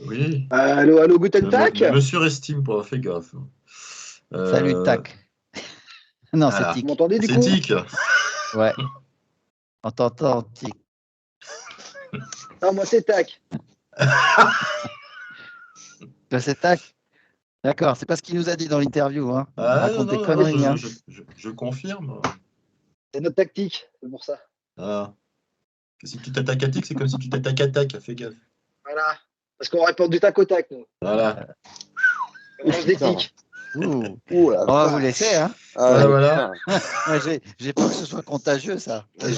Oui. Allô, allô, Guten Tag. Me surestime pas, fais gaffe. Salut, Tac. Non, c'est voilà. Tic. Vous m'entendez du C'est coup? Tic. Ouais. On t'entend, Tic. Non, moi c'est Tac. Toi, c'est Tac. D'accord, c'est pas ce qu'il nous a dit dans l'interview. Hein. Il Ah, raconte des non, conneries. Hein. je confirme. C'est notre tactique, c'est pour ça. Voilà. Si tu t'attaques à Tic, c'est comme si tu t'attaques à Tac, fais gaffe. Voilà. Parce qu'on répond du tac au tac, nous. Voilà. On lance des Putain. tics. Ouh. Ouh, la On va vache. vous laisser. Hein. Ah, Voilà. Ouais, j'ai peur que ce soit contagieux, ça. J'ai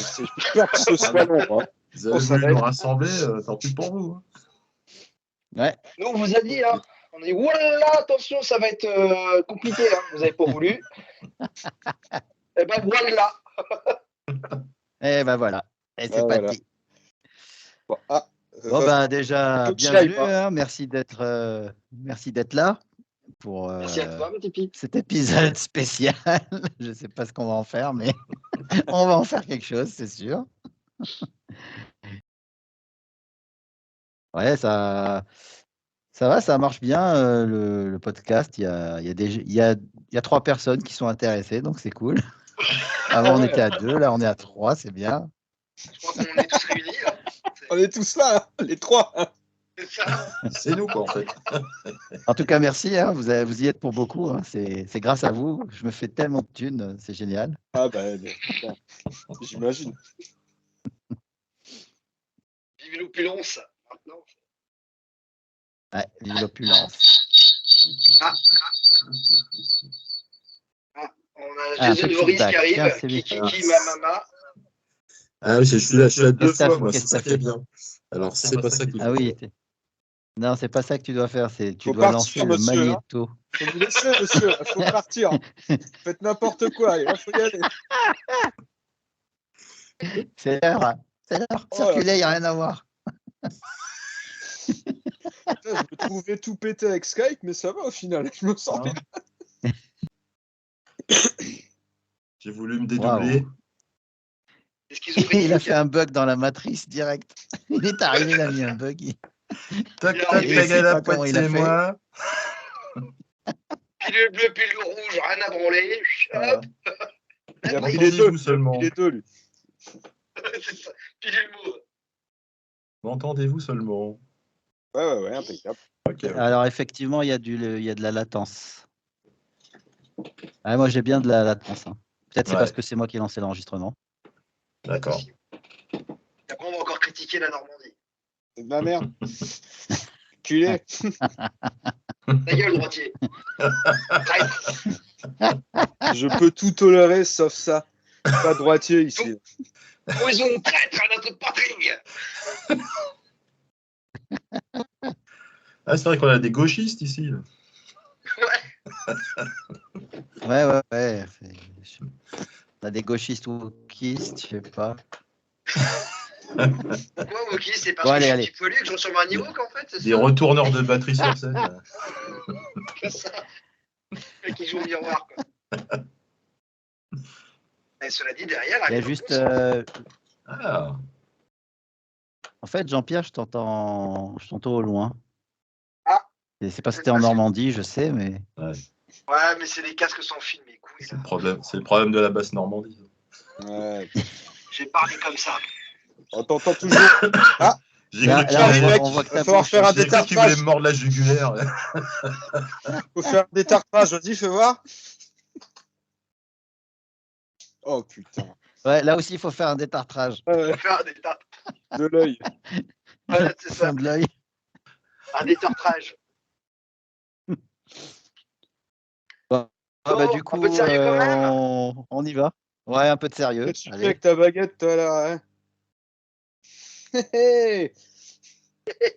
peur que ce soit long. Hein. Vous avez Oh, ça voulu va nous être- rassembler, tant pis pour vous. Ouais. Nous, on vous a dit, hein. On a dit, voilà, attention, ça va être compliqué. Hein. Vous n'avez pas voulu. Eh ben voilà. Et ben voilà. Et c'est Ah, voilà. parti. Bon, Bon, ben déjà, faut que j'y bienvenue. aille, Hein. Merci d'être là pour Merci à toi, mon Tipeee. cet épisode spécial. Je ne sais pas ce qu'on va en faire, mais on va en faire quelque chose, c'est sûr. Ouais, ça va, ça marche bien, le podcast. Il y a 3 personnes qui sont intéressées, donc c'est cool. Avant, on était à 2, là, on est à 3, c'est bien. Je crois qu'on est tous réunis. Là. On est tous là, hein, les trois. C'est ça. C'est nous, quoi, en fait. En tout cas, merci. Hein, vous y êtes pour beaucoup. Hein, c'est grâce à vous. Je me fais tellement de thunes, c'est génial. Ah, bah, putain, j'imagine. Vive l'opulence. Maintenant. Ouais, vive l'opulence. On a Un Jason peu de Voorhees feedback. qui arrive. Tiens, c'est lui. Kiki, Mamama. Ah oui, je suis là 2 Qu'est-ce que fois, t'as moi, fait c'est ça qui est bien. Alors, c'est pas ça qu'il Ah faut oui. faire. Non, c'est pas ça que tu dois faire. Tu Faut dois partir, lancer le monsieur, hein. magnéto. Faut vous laisser, monsieur. Faut partir. Faites n'importe quoi. Il faut y aller. C'est l'heure. C'est l'heure. Oh, Circuler, il n'y a rien à voir. Putain, je me trouvais tout pété avec Skype, mais ça va au final. Je me sens bien. J'ai voulu me dédoubler. Waouh. C'est schizophrénique. Il a fait un bug dans la matrice direct. Il est arrivé, il a mis un bug. Tac, Il est tac, arrivé, tac, je sais la pas comment pointe, il a c'est fait. moi. Pilule bleue, pilule rouge, rien à branler. Hop. Il a Oui, pris les deux. Entendez-vous seulement. Il a pris les deux, lui. c'est ça. Pilule mauve. M'entendez-vous seulement. Ouais, impeccable. Ok. Alors, effectivement, il y a de la latence. Ah, moi, j'ai bien de la latence. Hein. Peut-être c'est Ouais. parce que c'est moi qui ai lancé l'enregistrement. D'accord. Et après, on va encore critiquer la Normandie. C'est de la merde. Culé. Ta gueule, droitier. Je peux tout tolérer sauf ça. Pas droitier ici. Poison traître à notre patrie. Ah, c'est vrai qu'on a des gauchistes ici. Ouais. On a des gauchistes ou wokistes, je sais pas. Quoi, ok, c'est parce Bon, que je suis allez. petit poilu que je ressemble à un Ewok, en fait, c'est Des ça. retourneurs de batterie sur scène. C'est ça. Le mec qui joue au miroir, quoi. Et cela dit, derrière, Il y a elle est juste. Ah, En fait, Jean-Pierre, je t'entends au loin. Ah. Et c'est parce que t'es en Normandie, je sais, mais. Ouais, mais c'est les casques sans fil, mes couilles. c'est le problème de la basse Normandie. Ouais. J'ai parlé comme ça. On t'entend toujours. Ah, J'ai Là, cru on voit que va ta falloir bouche. faire un qu'il voulait détartrage. me mordre la jugulaire. Faut faire un détartrage. Vas-y, fais voir. Oh putain. Ouais, là aussi, il faut faire un détartrage. On va faire un détartrage. De l'œil. Voilà, c'est Au ça. fond de l'œil. Un détartrage. Ah, bah, du un coup, peu de sérieux quand même. on y va. Ouais, un peu de sérieux. Qu'est-ce que tu fais Allez. avec ta baguette, toi, là, hein? Hé, hé.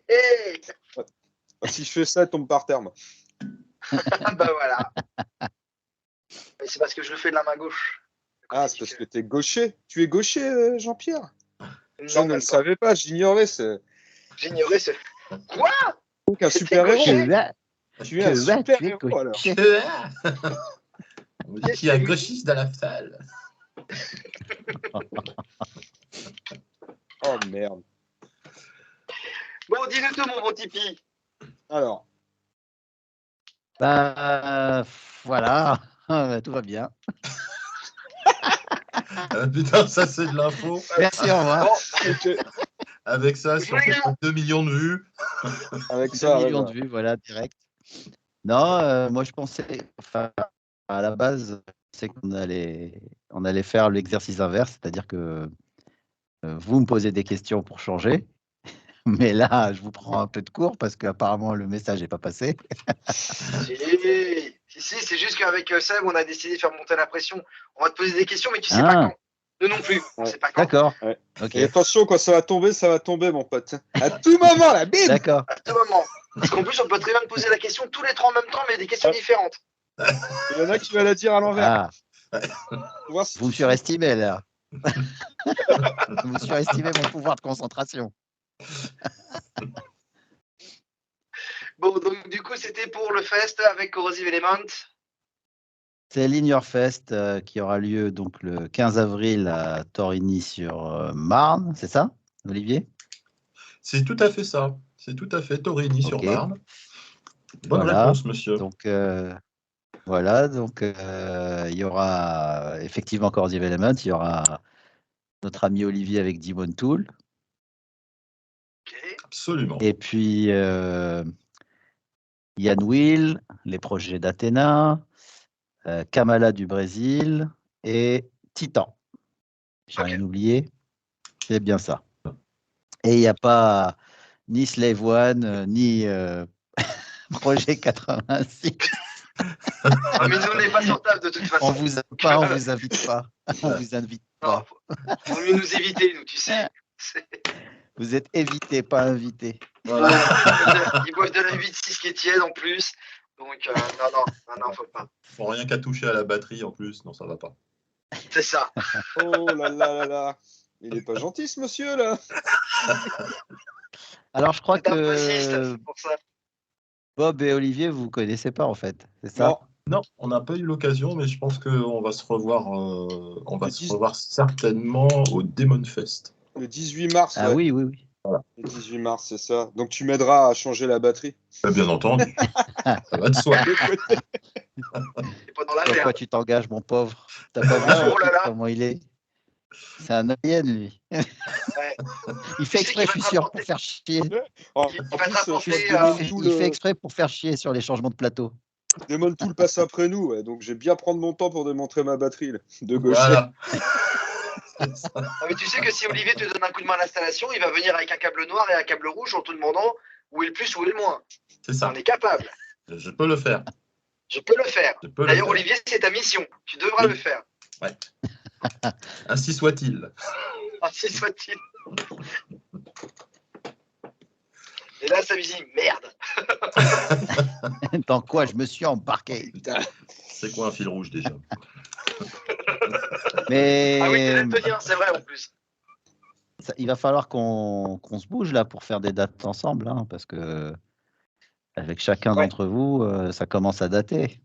Hey. Si je fais ça, elle tombe par terre, moi. Bah voilà. Mais c'est parce que je le fais de la main gauche. Ah, c'est parce que t'es gaucher. Tu es gaucher, Jean-Pierre? Je Non, ne même le pas. savais pas, j'ignorais ce. J'ignorais ce. Quoi? Donc un C'était super-héros. gaucher. Tu es un super-héros, alors. On dit qu'il y a un gauchiste dans la salle. Oh merde. Bon, dis-le tout, mon bon Tipeee. Alors, Bah, voilà, tout va bien. Ah, putain, ça c'est de l'info. Merci, au revoir. Bon, ok, Avec ça, Je sur vous regarde. 2 millions de vues. avec 2 ça, ouais, millions bah, de vues, voilà, direct. Non, moi je pensais, enfin, à la base, c'est qu'on allait faire l'exercice inverse, c'est-à-dire que vous me posez des questions pour changer, mais là, je vous prends un peu de cours parce qu'apparemment le message n'est pas passé. si, c'est juste qu'avec Seb, on a décidé de faire monter la pression. On va te poser des questions, mais tu sais pas Ah, quand. Nous non plus, on Ouais. sait pas quand. d'accord. ouais. Ok, Et attention, quand ça va tomber, mon pote. À tout moment, là, bim. d'accord. À tout moment. Parce qu'en plus, on peut très bien te poser la question tous les trois en même temps, mais des questions différentes. Il y en a qui va la dire à l'envers. Ah, Faut voir si vous me tu suis. surestimez là. Vous surestimez mon pouvoir de concentration. Bon, donc du coup, c'était pour le fest avec Corrosive Element. C'est l'In Your Fest qui aura lieu donc le 15 avril à Torigny-sur-Marne, c'est ça, Olivier? C'est tout à fait ça. C'est tout à fait Torigny sur Ok. Marne. Bonne Voilà. réponse, monsieur. Donc, voilà. Donc, il y aura effectivement Corrosive Element, il y aura notre ami Olivier avec Demon Tool. Ok. Absolument. Et puis, Yann Will, les projets d'Athéna, Kamala du Brésil et Titan. J'ai rien oublié. C'est bien ça. Et il n'y a pas ni Slave One, ni Projet 86. Ah, mais nous, on n'est pas sur table de toute façon. On vous invite pas, on vous invite pas. On vous invite Non, pas. faut mieux nous éviter, nous, tu sais. Vous êtes évité, pas invité. Voilà. Ils boivent de la 8-6 qui est tiède en plus. Donc, non, faut pas. Faut rien qu'à toucher à la batterie en plus. Non, ça va pas. C'est ça. Oh là là là là. Il est pas gentil, ce monsieur, là. Alors, je crois C'est un bassiste, que c'est pour ça. Bob et Olivier, vous ne connaissez pas, en fait. C'est ça? Non, Non, on n'a pas eu l'occasion, mais je pense qu'on va se revoir. On va Le se 10 revoir certainement au Demon Fest. le 18 mars, Ah ouais. oui, oui, oui. Le 18 mars, c'est ça. Donc tu m'aideras à changer la batterie. Bien entendu. Ça va de soi. C'est pas dans la Sur quoi merde. tu t'engages, mon pauvre? T'as pas vu Ah, sur oh là Kik là. comment il est? C'est un alien, lui. Ouais. Il fait Tu sais exprès, qu'il je suis va te sûr, rapporter- pour faire chier. En, Il en va te plus, je rapporter, crois que Il fait exprès pour faire chier sur les changements de plateau. Demon Tool passe après nous, ouais. Donc je vais bien prendre mon temps pour démontrer ma batterie là, de gaucher. Voilà. Ah, mais tu sais que si Olivier te donne un coup de main à l'installation, il va venir avec un câble noir et un câble rouge en te demandant où est le plus, où est le moins. C'est ça. On est capable. Je peux le faire. Je peux le faire. Je peux le D'ailleurs, faire. Olivier, c'est ta mission. Tu devras Oui. le faire. Ouais. Ainsi soit-il. Ainsi soit-il. Et là, ça me dit merde. Dans quoi je me suis embarqué? C'est quoi un fil rouge déjà? Mais Ah oui, t'es daltonien, c'est vrai en plus. il va falloir qu'on se bouge là pour faire des dates ensemble, hein, parce que avec chacun Ouais. d'entre vous, ça commence à dater.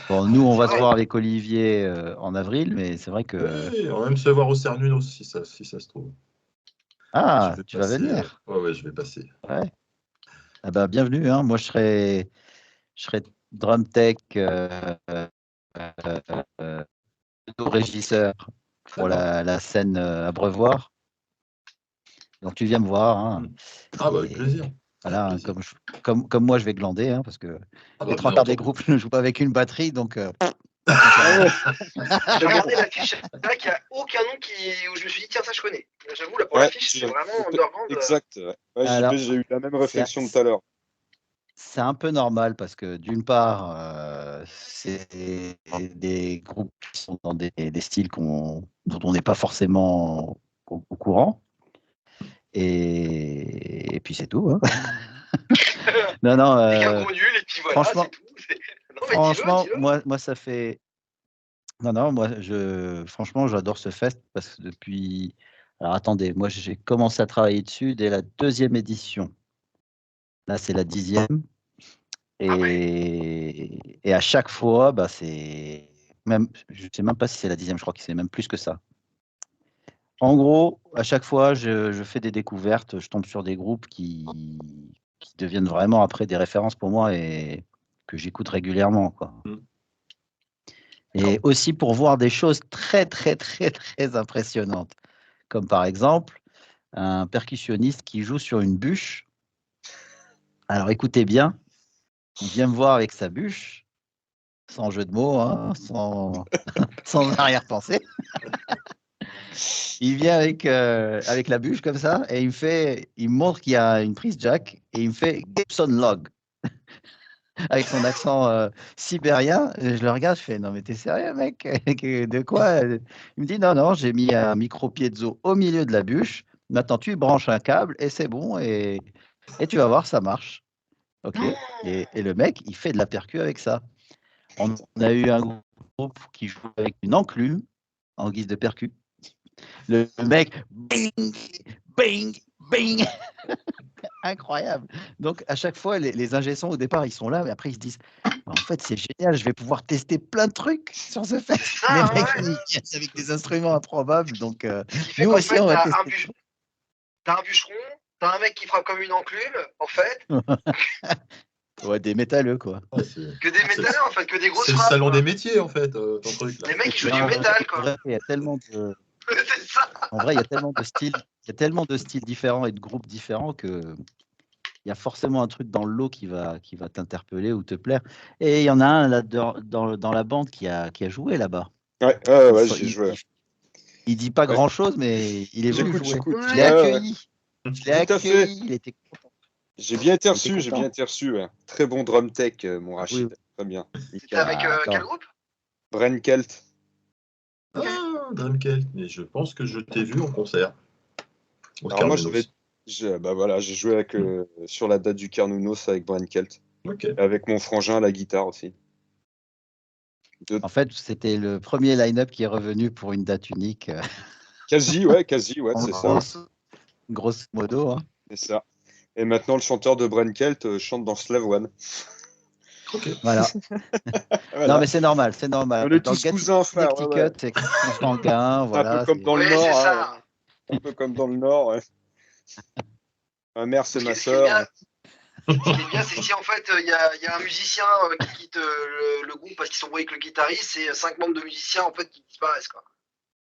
Bon, nous, on va se vrai. voir avec Olivier en avril, mais c'est vrai que... Oui, on va même se voir au Cernunos si ça se trouve. Ah, Je vais tu vas passer, venir? ouais, je vais passer. Ouais. Ah bah, bienvenue, hein. Moi, je serai drum tech, régisseur pour la scène à Brevoort. Donc, tu viens me voir. Hein. Ah bah avec Et plaisir. voilà, Avec plaisir. comme moi, je vais glander, hein, parce que Ah les bah, trois bien quarts des entendu. groupes ne jouent pas avec une batterie, donc J'ai regardé l'affiche, c'est vrai qu'il n'y a aucun nom où je me suis dit, tiens, ça je connais. J'avoue, là, pour Ouais, l'affiche, c'est vraiment underground. Exact. Ouais, Alors, j'ai eu la même réflexion tout à l'heure. c'est un peu normal parce que d'une part, c'est des groupes qui sont dans des styles dont on n'est pas forcément au courant. Et puis c'est tout. Hein. Non, non. Et un gros nul, et puis voilà, Franchement, c'est tout. Non, mais franchement dis-le. moi, ça fait. Non, non, moi, franchement, j'adore ce fest parce que depuis. Alors attendez, moi, j'ai commencé à travailler dessus dès la 2e édition. Là, c'est la 10e. Ah ouais. Et à chaque fois, bah, c'est même, je ne sais même pas si c'est la 10e, je crois que c'est même plus que ça. En gros, à chaque fois, je fais des découvertes, je tombe sur des groupes qui qui deviennent vraiment après des références pour moi et que j'écoute régulièrement, quoi. Et aussi pour voir des choses très, très, très, très impressionnantes. Comme par exemple, un percussionniste qui joue sur une bûche. Alors écoutez bien, il vient me voir avec sa bûche, sans jeu de mots, hein, sans arrière-pensée. Il vient avec la bûche comme ça et il me montre qu'il y a une prise jack et il me fait Gibson Log avec son accent sibérien. Et je le regarde, je fais non mais t'es sérieux mec? De quoi? Il me dit non non, j'ai mis un micro piezo au milieu de la bûche. Maintenant tu branches un câble et c'est bon et tu vas voir ça marche. Ok. Et le mec il fait de la percu avec ça. On a eu un groupe qui joue avec une enclume en guise de percu. Le mec, bing, bing, bing. Incroyable. Donc, à chaque fois, les ingé-sons, au départ, ils sont là, mais après, ils se disent en fait, c'est génial, je vais pouvoir tester plein de trucs sur ce fait. Les mecs, ils viennent avec des instruments improbables. Donc, fait nous qu'en aussi, fait, on va t'as tester. un bûcheron, t'as un mec qui frappe comme une enclume, en fait. Ouais, des métalleux, quoi. Ouais, Que des métalleux, en fait, que des grosses c'est le frappes. salon quoi. des métiers, en fait, ton truc. Là. Les mecs, ils jouent Mais du métal, en quoi. vrai, il y a tellement de. C'est ça. En vrai, il y a tellement de styles, il y a tellement de styles différents et de groupes différents que il y a forcément un truc dans le lot qui va t'interpeller ou te plaire. Et il y en a un là dans la bande qui a joué là-bas. Ouais, j'y ai joué. Il dit pas Ouais. grand-chose, mais il est venu jouer. J'écoute. Je l'ai accueilli. Je l'ai Tout à fait. accueilli. Il était content. J'ai bien été Il était reçu, content. ouais. Très bon drum tech, mon Rachid. Oui. Très bien. C'était avec Attends. quel groupe? Bren Kelt. Ok. Ah, Drumcale, mais je pense que je t'ai vu en concert. Au Alors moi, Carmenos. j'ai joué avec, sur la date du Carnunos avec Bren Kelt. Ok. Et avec mon frangin à la guitare aussi. En fait, c'était le premier line-up qui est revenu pour une date unique. Quasi, ouais, c'est ça. Grosso modo. Hein. C'est ça. Et maintenant, le chanteur de Bren Kelt chante dans Slave One. Ok. Voilà. Voilà. Non, mais c'est normal, c'est normal. On est Dans le tous cousins, frère. Petit Ouais. Cut, c'est sanguin, Un voilà. peu comme dans le Oui, Nord. c'est hein. ça. Un peu comme dans le Nord. Ouais. Ma mère, c'est ma Ce qui est soeur. bien, c'est que si en fait il y a un musicien qui quitte le groupe parce qu'ils sont avec le guitariste, c'est 5 membres de musiciens en fait qui disparaissent, quoi.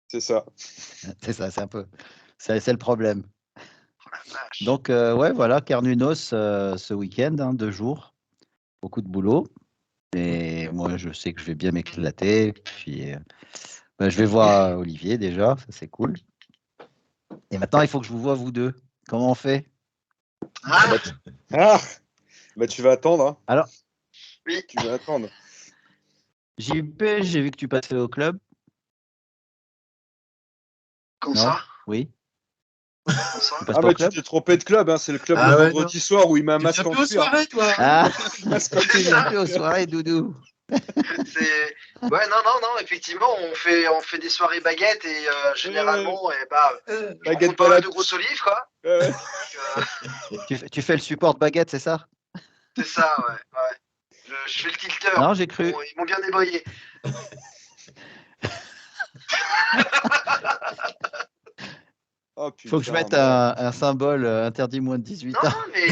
C'est ça. C'est ça, c'est un peu. C'est le problème. Oh la vache. Donc, ouais, voilà, Carnunos ce week-end, 2 jours. Beaucoup de boulot. Et moi, je sais que je vais bien m'éclater. Puis, je vais voir Olivier déjà, ça c'est cool. Et maintenant, il faut que je vous vois, vous deux. Comment on fait? Ah, Ah bah, tu vas attendre. Hein. Alors, oui. Tu vas attendre. JP, j'ai vu que tu passais au club. Comme Non? ça. Oui. Comme ça. Tu passes Ah, pas bah, au tu club? t'es trompé de club. Hein. C'est le club Ah le ouais, vendredi soir où il met un Tu masque viens en plus aux cuir. soirées, toi Ah, Masque en tu cuir. viens plus aux soirées, Doudou. C'est ouais non effectivement on fait des soirées baguettes et généralement je Baguette rencontre pas mal balade. de grosses olives quoi. Ouais. Donc, Tu fais le support baguette, c'est ça? c'est ça ouais. Je fais le tilteur. Non, j'ai cru. Bon, ils m'ont bien débrayé. Oh, Faut que je putain, mette un symbole interdit moins de 18 Non ans. mais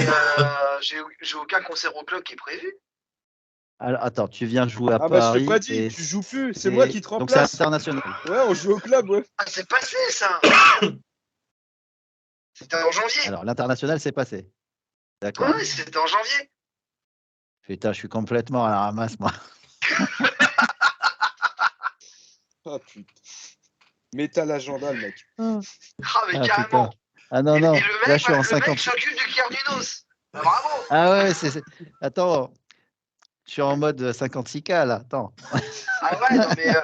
j'ai aucun concert au club qui est prévu. Alors, attends, tu viens jouer à Ah, bah, je t'ai pas Paris dit. et Tu joues plus. C'est moi qui te donc c'est remplace. international. Ouais, on joue au club, ouais. Ah c'est passé ça. C'était en janvier. Alors, l'international, c'est passé. D'accord. Ouais c'était en janvier. Putain, je suis complètement à la ramasse, moi. Ah, putain. Métal agenda, le mec. Ah mais Ah, carrément. putain. Ah non, non. Et le Là, mec je suis en le 50. mec s'occupe du Carnunos. Ah, bravo. Ah ouais, Attends, je suis en mode 56K, là. Attends. Ah ouais non mais là,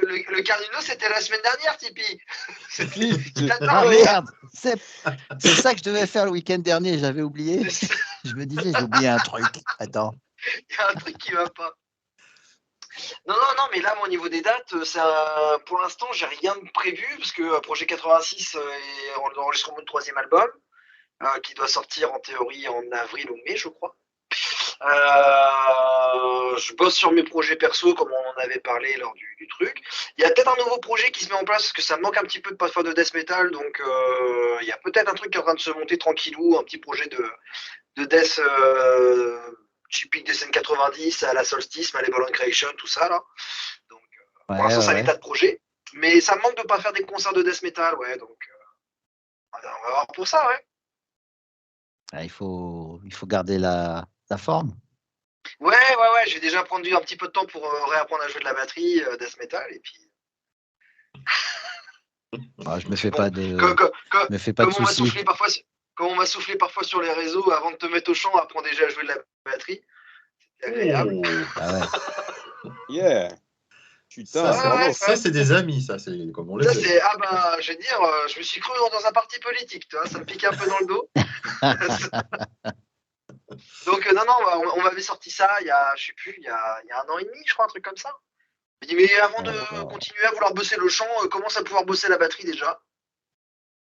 le Carnunos, c'était la semaine dernière, Tipeee. Ah merde, c'est ça que je devais faire le week-end dernier, j'avais oublié. C'est ça. Je me disais, j'ai oublié un truc. Attends. Il y a un truc qui va pas. Non, mais là, moi, au niveau des dates, pour l'instant, j'ai rien de prévu, parce que Projet 86 est en enregistrement de 3e album, qui doit sortir en théorie en avril ou mai, je crois. Je bosse sur mes projets perso, comme on en avait parlé lors du truc. Il y a peut-être un nouveau projet qui se met en place, parce que ça me manque un petit peu de parfois de death metal, donc il y a peut-être un truc qui est en train de se monter tranquillou, un petit projet de death typique des scènes 90 à la Solstice, Malevolent Creation, tout ça là. Donc pour l'instant, ça a l'état de projet. Mais ça me manque de pas faire des concerts de death metal, ouais. Donc on va voir pour ça, ouais. Il faut garder la forme. Ouais. J'ai déjà pris un petit peu de temps pour réapprendre à jouer de la batterie, death metal, et puis. Je me fais pas de. Me fais pas comme de on m'a soucis. soufflé parfois sur les réseaux, avant de te mettre au chant, apprends déjà à jouer de la batterie. C'est agréable. Ah ouais. Yeah. Putain, Ça, c'est des amis, ça, c'est comme on les fait. Je vais dire, je me suis cru dans un parti politique, tu vois, ça me piquait un peu dans le dos. Donc non, on m'avait sorti ça il y a, je sais plus, il y a 1 an et demi, je crois, un truc comme ça. Je me dis, mais avant de continuer à vouloir bosser le chant, commence à pouvoir bosser la batterie déjà.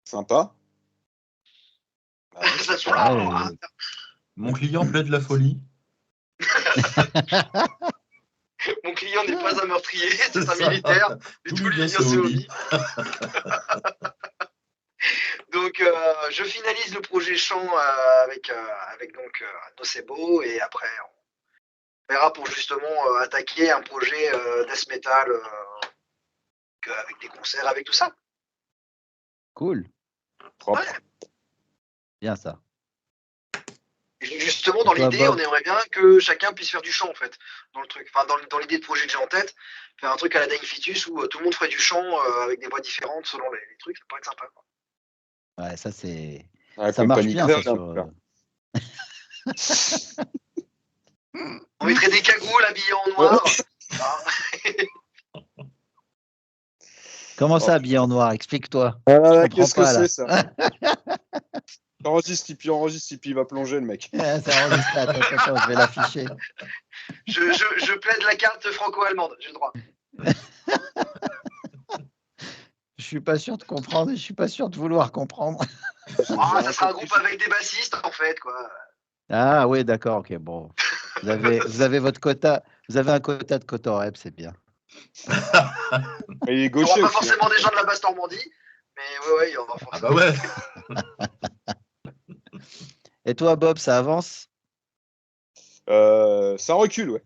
Sympa. Ça se Mon client plaide la folie. Mon client n'est pas un meurtrier, c'est un militaire. Et tout lui vient ses hobbies. Donc, je finalise le projet chant avec donc Nocebo, et après on verra pour justement attaquer un projet death metal avec des concerts, avec tout ça. Cool. Propre. Ouais. Bien ça. Et justement, dans l'idée, on aimerait bien que chacun puisse faire du chant, en fait, dans le truc. Enfin, dans l'idée de projet que j'ai en tête, faire un truc à la Dying Fetus où tout le monde ferait du chant avec des voix différentes selon les trucs, ça pourrait être sympa, quoi. Ouais, ça c'est. Ouais, ça marche bien, ça, sur. On mettrait des cagoules habillés en noir. Comment ça, habillé en noir? Explique-toi. Qu'est-ce que c'est ça? Enregistre, il va plonger, le mec. C'est enregistré, attends, je vais l'afficher. Je plaide la carte franco-allemande, j'ai le droit. Je suis pas sûr de comprendre et je suis pas sûr de vouloir comprendre. Ça sera un groupe avec des bassistes, en fait, quoi. Ah oui, d'accord, ok, bon. Vous avez votre quota, vous avez un quota de Cotorep, c'est bien. Il est gaucher. Il n'y aura pas forcément des gens de la basse Normandie, mais ouais, il y aura forcément. Ah bah ouais. Et toi, Bob, ça avance? Ça recule, ouais.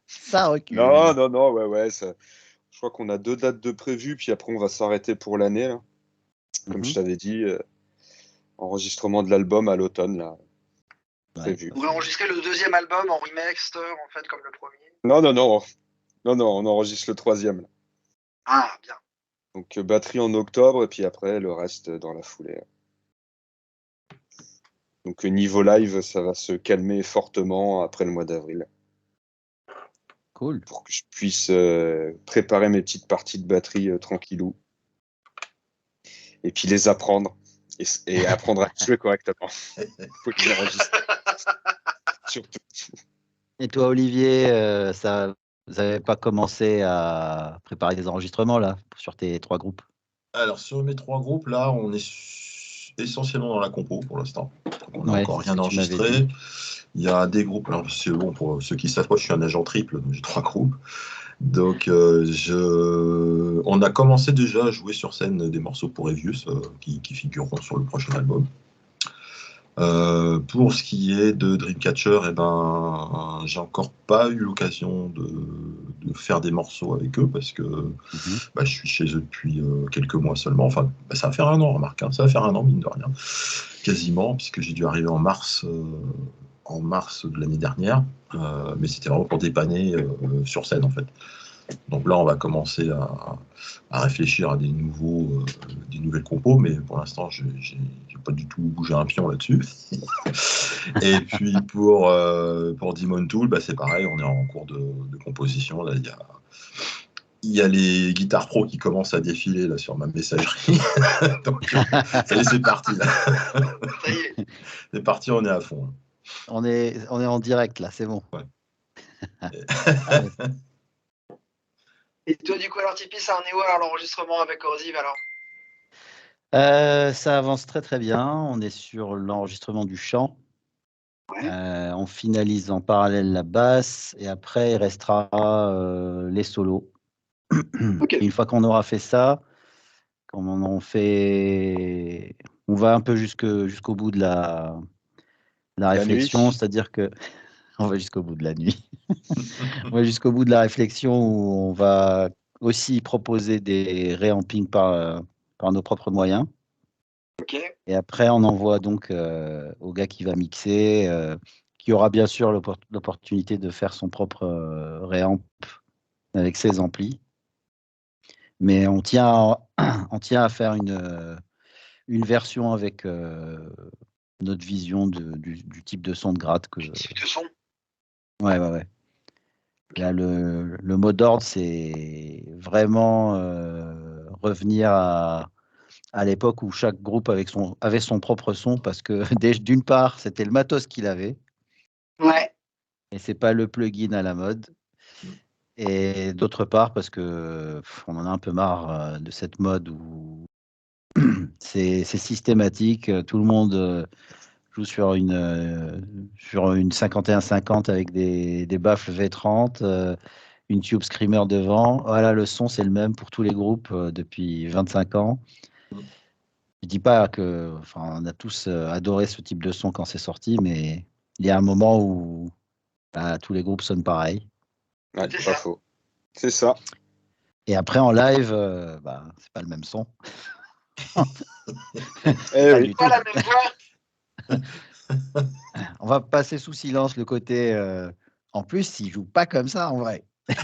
Ça recule. Non, ouais. Ça... Je crois qu'on a 2 dates de prévues, puis après on va s'arrêter pour l'année, là. Comme je t'avais dit, enregistrement de l'album à l'automne, là. Prévu. Vous enregistrez le 2e album en remaster, en fait, comme le premier? Non, on enregistre le 3e, là. Ah, bien. Donc batterie en octobre, et puis après le reste dans la foulée. Donc niveau live, ça va se calmer fortement après le mois d'avril. Cool. Pour que je puisse préparer mes petites parties de batterie tranquillou. Et puis les apprendre. Et apprendre à jouer correctement. Faut que j'enregistre. Surtout. Et toi, Olivier, vous n'avez pas commencé à préparer des enregistrements là sur tes 3 groupes? Alors sur mes 3 groupes, là, on est essentiellement dans la compo pour l'instant. On n'a encore rien enregistré. Il y a des groupes, alors c'est bon, pour ceux qui ne savent pas, je suis un agent triple, donc j'ai 3 groupes. Donc on a commencé déjà à jouer sur scène des morceaux pour Evius qui figureront sur le prochain album. Pour ce qui est de Dreamcatcher, j'ai encore pas eu l'occasion de faire des morceaux avec eux parce que je suis chez eux depuis quelques mois seulement. Enfin, ça va faire 1 an, remarque, hein. Ça va faire 1 an, mine de rien, quasiment, puisque j'ai dû arriver en mars de l'année dernière, mais c'était vraiment pour dépanner sur scène, en fait. Donc là, on va commencer à réfléchir à des nouvelles compos, mais pour l'instant, j'ai pas du tout bougé un pion là-dessus. Et puis pour Demon Tool, c'est pareil, on est en cours de composition. Là, il y a les guitares pro qui commencent à défiler là sur ma messagerie. Donc ça y est, c'est parti. Là. Ça y est. C'est parti, on est à fond. On est en direct là, c'est bon. Ouais. Et toi, du coup, alors Tipeee, ça en est où alors l'enregistrement avec Corrosive alors? Ça avance très très bien. On est sur l'enregistrement du chant. Ouais. On finalise en parallèle la basse et après il restera les solos. Okay. Une fois qu'on aura fait ça, on va un peu jusqu'au bout de la La réflexion, c'est-à-dire que on va jusqu'au bout de la nuit. On va jusqu'au bout de la réflexion où on va aussi proposer des réampings par nos propres moyens. Ok. Et après, on envoie donc au gars qui va mixer, qui aura bien sûr l'opportunité de faire son propre réamp avec ses amplis. Mais on tient à faire une version avec notre vision du type de son de gratte que. Type de son. Ouais. Là, le mot d'ordre, c'est vraiment revenir à l'époque où chaque groupe avait son propre son, parce que d'une part, c'était le matos qu'il avait, Ouais. et c'est pas le plugin à la mode. Et d'autre part, parce que on en a un peu marre de cette mode où c'est systématique, tout le monde joue sur une 51-50 avec des baffles V30, une Tube Screamer devant. Voilà, le son, c'est le même pour tous les groupes depuis 25 ans. Je dis pas que, enfin, on a tous adoré ce type de son quand c'est sorti, mais il y a un moment où tous les groupes sonnent pareil. Ouais, C'est pas ça. faux. C'est ça. Et après, en live, c'est pas le même son. Eh Pas oui. du tout. Pas la même voix. On va passer sous silence le côté. En plus, il joue pas comme ça en vrai. Ouais,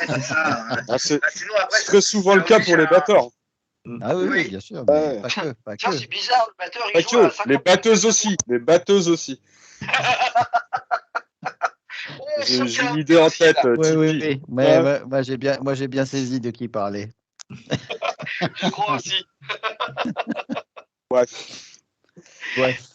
c'est ça. Ouais. Ah, c'est Sinon, après, très souvent le cas pour les batteurs. Ah oui, Oui. bien sûr, Ah mais ouais. pas que, pas Tiens, que. c'est bizarre, le batteur, il Pas joue à que, 50 les batteuses aussi. Les batteuses aussi. Oh, J'ai une chacun idée en aussi, tête, là. Oui, oui, Tipeee. oui. Mais Ouais. moi j'ai bien saisi de qui parler. Je crois aussi. Ouais. Bref.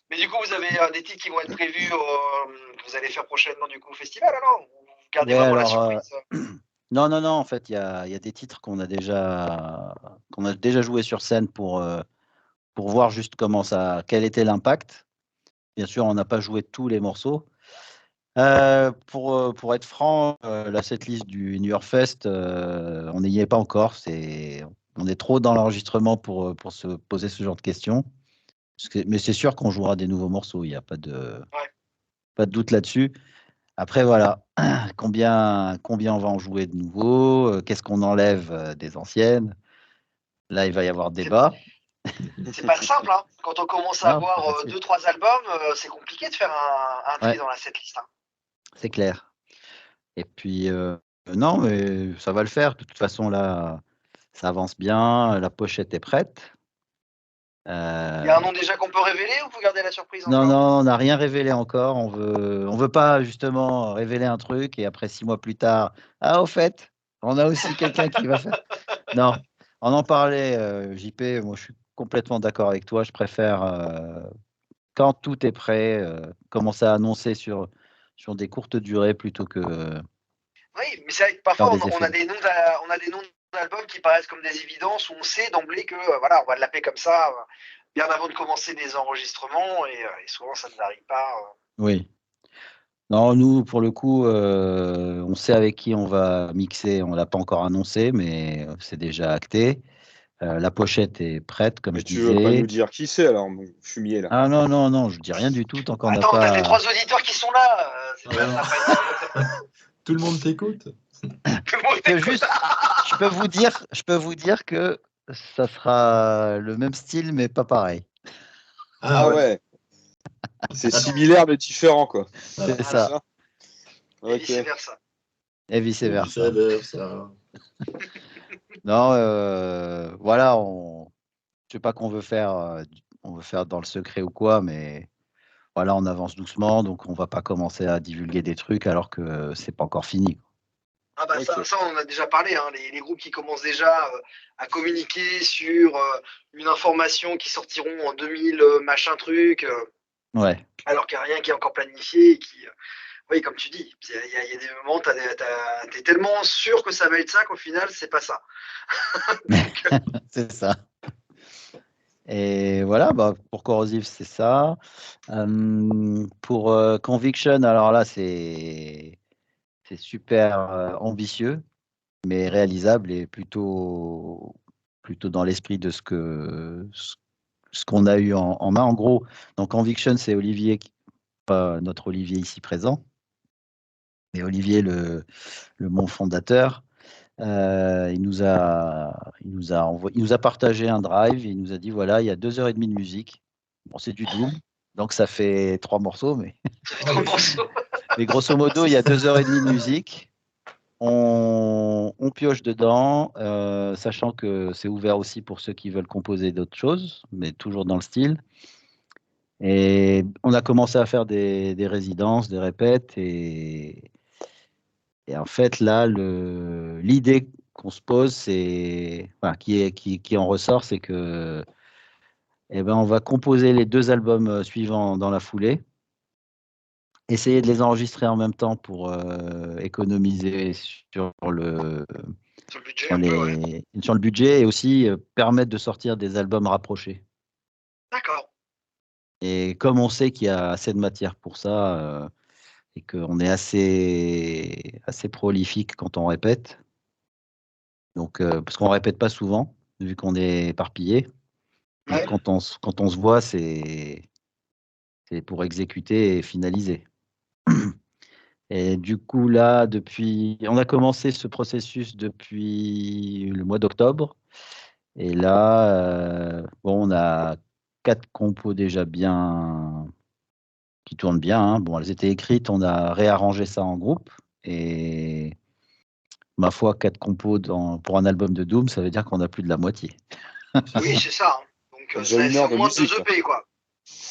Mais du coup, vous avez des titres qui vont être prévus, que vous allez faire prochainement du coup au festival, alors? Ou vous gardez Ouais, vraiment la alors. surprise? Non, en fait, il y a des titres qu'on a déjà joué sur scène pour voir juste quel était l'impact. Bien sûr, on n'a pas joué tous les morceaux. Pour être franc, la setlist du New York Fest, on n'y est pas encore. On est trop dans l'enregistrement pour se poser ce genre de questions. Mais c'est sûr qu'on jouera des nouveaux morceaux. Il n'y a pas de doute là-dessus. Après, voilà, combien on va en jouer de nouveaux, qu'est-ce qu'on enlève des anciennes. Là, il va y avoir débat. C'est pas simple, hein. Quand on commence à Non, c'est avoir pas facile. 2-3 albums, c'est compliqué de faire un tri Ouais, dans la setlist, hein. c'est clair. Et puis, non, mais ça va le faire. De toute façon, là, ça avance bien. La pochette est prête. Il y a un Euh, nom déjà qu'on peut révéler ou vous gardez la surprise non, encore? on n'a rien révélé encore. On veut pas justement révéler un truc et après 6 mois plus tard, au fait, on a aussi quelqu'un qui va faire. Non, on en parlait, JP. Moi, je suis complètement d'accord avec toi. Je préfère, quand tout est prêt, commencer à annoncer sur des courtes durées plutôt que Oui, mais c'est vrai que faire parfois des on effets. a des noms on a des noms d'albums qui paraissent comme des évidences où on sait d'emblée que voilà, on va l'appeler comme ça bien avant de commencer des enregistrements et souvent ça n'arrive pas. Oui. Non, nous, pour le coup, on sait avec qui on va mixer. On ne l'a pas encore annoncé, mais c'est déjà acté. La pochette est prête, comme Mais je tu veux pas nous disais. dire qui c'est alors, mon fumier là? Ah non, je dis rien du tout tant qu'on n'a Attends, t'as les pas. 3 auditeurs qui sont là. Voilà. Ça va être- Tout le monde t'écoute. Tout le monde Je peux écoute. je peux vous dire que ça sera le même style, mais pas pareil. Ah Ah ouais. ouais, c'est similaire mais différent quoi. C'est Voilà. ça, Ça. Et Ok. vice versa. et vice Et versa. vice-versa. Non, voilà, je sais pas qu'on veut faire, on veut faire dans le secret ou quoi, mais voilà, on avance doucement, donc on va pas commencer à divulguer des trucs alors que c'est pas encore fini. Ah bah Ok. ça, on en a déjà parlé, hein, les groupes qui commencent déjà à communiquer sur une information qui sortiront en 2000 machin truc, Ouais, alors qu'il n'y a rien qui est encore planifié et qui, oui, comme tu dis, il y a des moments, t'es tellement sûr que ça va être ça qu'au final, c'est pas ça. Donc, c'est ça. Et voilà, bah, pour Corrosive, c'est ça. Pour Conviction, alors là, c'est super ambitieux, mais réalisable et plutôt dans l'esprit de ce qu'on a eu en main. En gros, donc Conviction, c'est Olivier, pas notre Olivier ici présent, mais Olivier, le mon fondateur. Il nous a partagé un drive. Il nous a dit voilà, il y a 2h30 de musique. Bon, c'est du Doom, donc ça fait 3 morceaux, mais Ça fait 3 morceaux. mais grosso modo, il y a 2h30 de musique. On pioche dedans, sachant que c'est ouvert aussi pour ceux qui veulent composer d'autres choses, mais toujours dans le style. Et on a commencé à faire des résidences, des répètes, et en fait, là, l'idée qu'on se pose, c'est, enfin, qui en ressort, c'est que, eh ben, on va composer les 2 albums suivants dans la foulée, essayer de les enregistrer en même temps pour économiser sur le budget, sur le budget, et aussi permettre de sortir des albums rapprochés. D'accord. Et comme on sait qu'il y a assez de matière pour ça, et qu'on est assez prolifique quand on répète, donc parce qu'on répète pas souvent vu qu'on est éparpillé. Donc Ouais. quand on se voit, c'est pour exécuter et finaliser. Et du coup là, on a commencé ce processus depuis le mois d'octobre. Et là, bon, on a 4 compos déjà bien qui tournent bien, hein. Bon, elles étaient écrites, on a réarrangé ça en groupe, et ma foi, 4 compos pour un album de Doom, ça veut dire qu'on a plus de la moitié. Oui, c'est ça. Hein. Donc, Déjà une heure de moins de musique, 2 EP, quoi.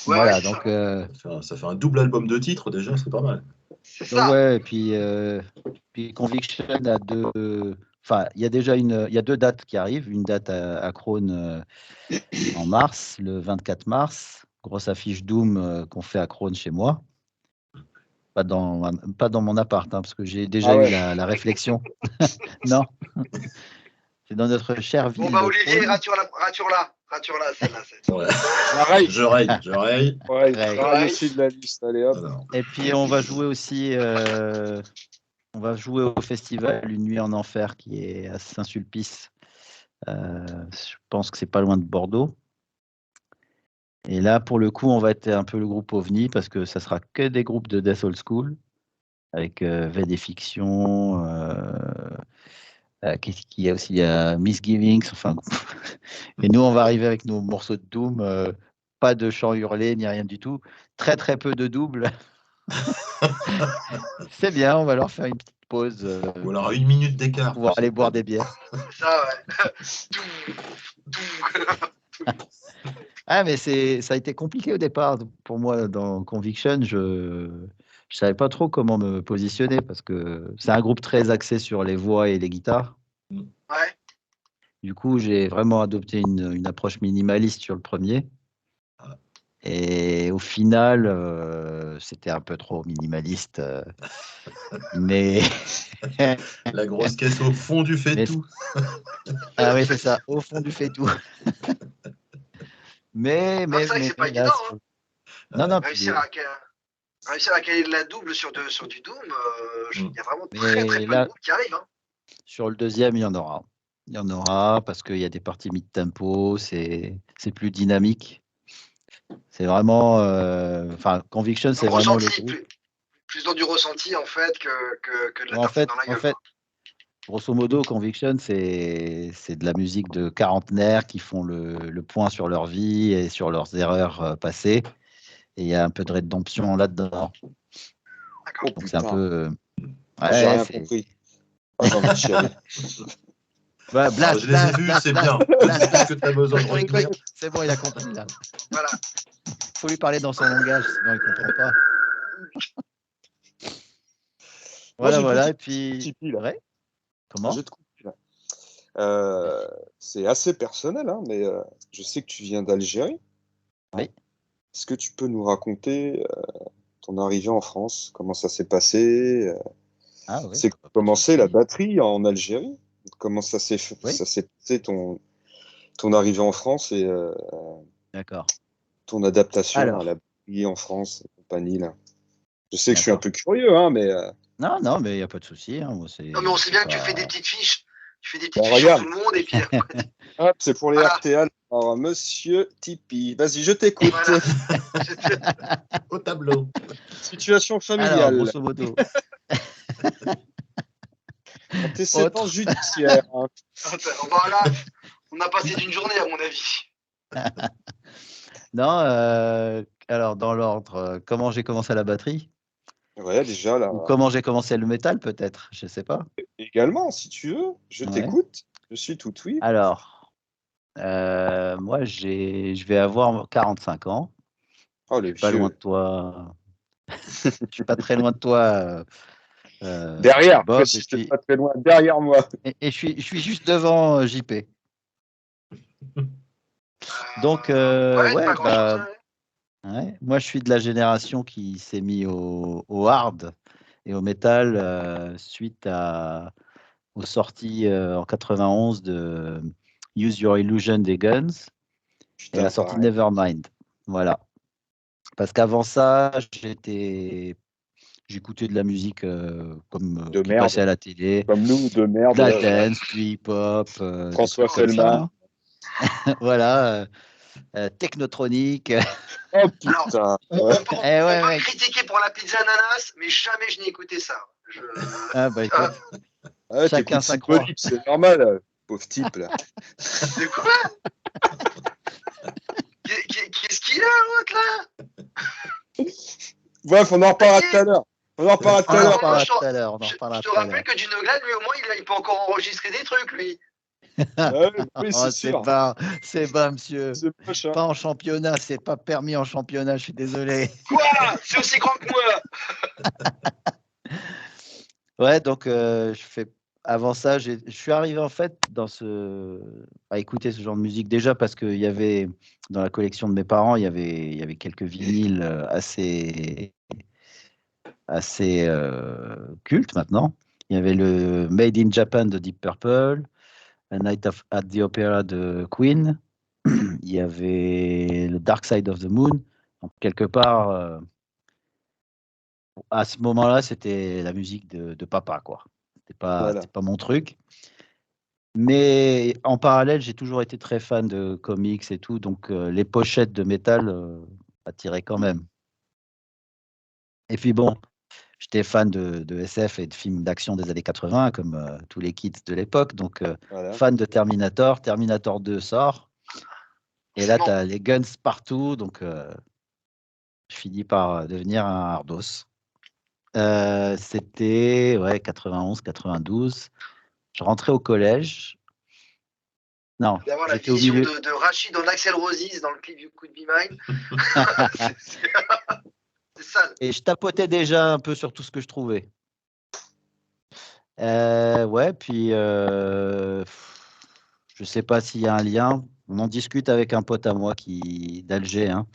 Ouais, Voilà, ouais, donc Ça fait un double album de titres déjà, c'est pas mal. c'est ça. ouais, et puis Conviction a enfin, il y a déjà il y a 2 dates qui arrivent, une date à Crône en mars, le 24 mars, grosse affiche Doom qu'on fait à Crône chez moi. Pas dans mon appart, hein, parce que j'ai déjà eu la réflexion. Non, c'est dans notre chère ville. Bon, bah, Olivier, rature-la, celle-là. Ouais. Je raye. Ouais, Raye. raye aussi de la liste, allez hop. Alors, Et puis on va jouer aussi, on va jouer au festival Une nuit en enfer qui est à Saint-Sulpice. Je pense que c'est pas loin de Bordeaux. Et là, pour le coup, on va être un peu le groupe OVNI parce que ça sera que des groupes de Death Old School avec VD Fiction. Qu'est-ce qu'il y a aussi? Il y a Misgivings. Enfin, et nous, on va arriver avec nos morceaux de Doom. Pas de chant hurlé ni rien du tout. Très très peu de doubles. C'est bien, on va leur faire une petite pause. ou alors à 1 minute d'écart. Pouvoir aller boire des bières. C'est ça, ouais. Ah, mais ça a été compliqué au départ pour moi dans Conviction. Je savais pas trop comment me positionner parce que c'est un groupe très axé sur les voix et les guitares. Ouais. Du coup, j'ai vraiment adopté une approche minimaliste sur le premier. Et au final, c'était un peu trop minimaliste. Mais La grosse caisse au fond du fait tout. Ah oui, c'est ça, au fond du fait tout. Mais c'est vrai que c'est pas là, évident. Hein. Non, réussir à caler de la double sur du Doom, il y a vraiment très peu de groupes qui arrivent. Hein. Sur le deuxième, il y en aura. Il y en aura parce qu'il y a des parties mid-tempo, c'est plus dynamique. C'est vraiment, enfin, Conviction, c'est vraiment le groupe. Plus dans du ressenti en fait que de la tarte dans la gueule. En fait, grosso modo, Conviction, c'est de la musique de quarantenaires qui font le point sur leur vie et sur leurs erreurs passées. Et il y a un peu de rédemption là-dedans. D'accord. Donc c'est un peu. J'ai rien compris. Ah, j'ai envie de chialer. Ouais, blast, je les ai vus, c'est bien. Est-ce que tu as besoin de retenir? C'est bon, il a compris là. Voilà. Faut lui parler dans son langage, sinon il comprend pas. Voilà. Et puis. Ouais. Comment? Je te coupe là. C'est assez personnel, hein, mais je sais que tu viens d'Algérie. Oui. Est-ce que tu peux nous raconter ton arrivée en France? Comment ça s'est passé? Oui, c'est commencé la batterie en Algérie? Comment ça s'est passé ton arrivée en France et D'accord. ton adaptation à la batterie en France et compagnie là? Je sais que je suis un peu curieux, hein, mais... Non, mais il n'y a pas de souci. Hein, non, mais on sait bien que tu fais des petites fiches. Il fait des petites fiches sur tout le monde et puis. Hop, c'est pour les Voilà. RTL. Alors, monsieur Tipeee. Vas-y, je t'écoute. Voilà. Au tableau. Situation Alors, familiale. grosso modo. Antécédents judiciaires. Hein. Voilà. On a passé d'une journée, à mon avis. Non, alors dans l'ordre, comment j'ai commencé à la batterie Ouais, déjà, là. ou comment j'ai commencé le métal, peut-être, je sais pas. Également, si tu veux. Je Ouais. t'écoute. Je suis tout oui. Alors, moi, je vais avoir 45 ans. Oh, Je le suis pas loin vieux. de toi. Je suis pas très loin de toi. Derrière, Bob, précise, t'es pas très loin. Derrière moi. et je suis juste devant JP. Donc, Ouais, ouais, pas grand-chose. bah, ouais, moi, je suis de la génération qui s'est mis au hard et au metal suite aux sorties en 91 de Use Your Illusion des Guns et Putain, la sortie de pareil. Nevermind. Voilà. Parce qu'avant ça, j'écoutais de la musique De qui merde. passait à la télé, Comme nous, de merde. de la dance, du hip-hop, des François trucs comme ça, Feldman. hein. Voilà, technotronique. Oh Alors, putain. on Ouais. peut Eh ouais, me mec. critiquer pour la pizza ananas, mais jamais je n'ai écouté ça. Ah bah écoute, Ouais, chacun t'écoutes sa croix. Symphonie, c'est normal, pauvre type là. De quoi? Qu'est-ce qu'il a, l'autre, là? Bref, on en reparlera tout à l'heure. On en reparlera tout On à en l'heure. reparlera je te- tout à l'heure. On en Je reparlera te tout à rappelle l'heure. que Dinoglad, lui, au moins, il peut encore enregistrer des trucs, lui. Oui, Oh, c'est sûr. c'est pas, monsieur. C'est moche, hein. Pas en championnat, c'est pas permis en championnat, je suis désolé. Quoi? C'est aussi grand que moi. Ouais, donc avant ça, je suis arrivé en fait à écouter ce genre de musique déjà parce qu'il y avait dans la collection de mes parents, il y avait quelques vinyles assez cultes maintenant. Il y avait le Made in Japan de Deep Purple, A Night at the Opera de Queen. Il y avait le Dark Side of the Moon. Donc, quelque part, à ce moment-là, c'était la musique de papa, quoi. Voilà. C'était pas mon truc. Mais en parallèle, j'ai toujours été très fan de comics et tout, donc les pochettes de métal attiraient quand même. Et puis bon, j'étais fan de SF et de films d'action des années 80, comme tous les kids de l'époque, donc Voilà. fan de Terminator. Terminator 2 sort, et là, Bon. tu as les guns partout, donc je finis par devenir un hardos. C'était ouais, 91, 92. Je rentrais au collège. Non, D'avoir la j'étais au vision milieu. de Rachid en Axel Roses dans le clip du Could Be Mine. C'est sale. Et je tapotais déjà un peu sur tout ce que je trouvais. Ouais, puis je sais pas s'il y a un lien. On en discute avec un pote à moi d'Alger, hein,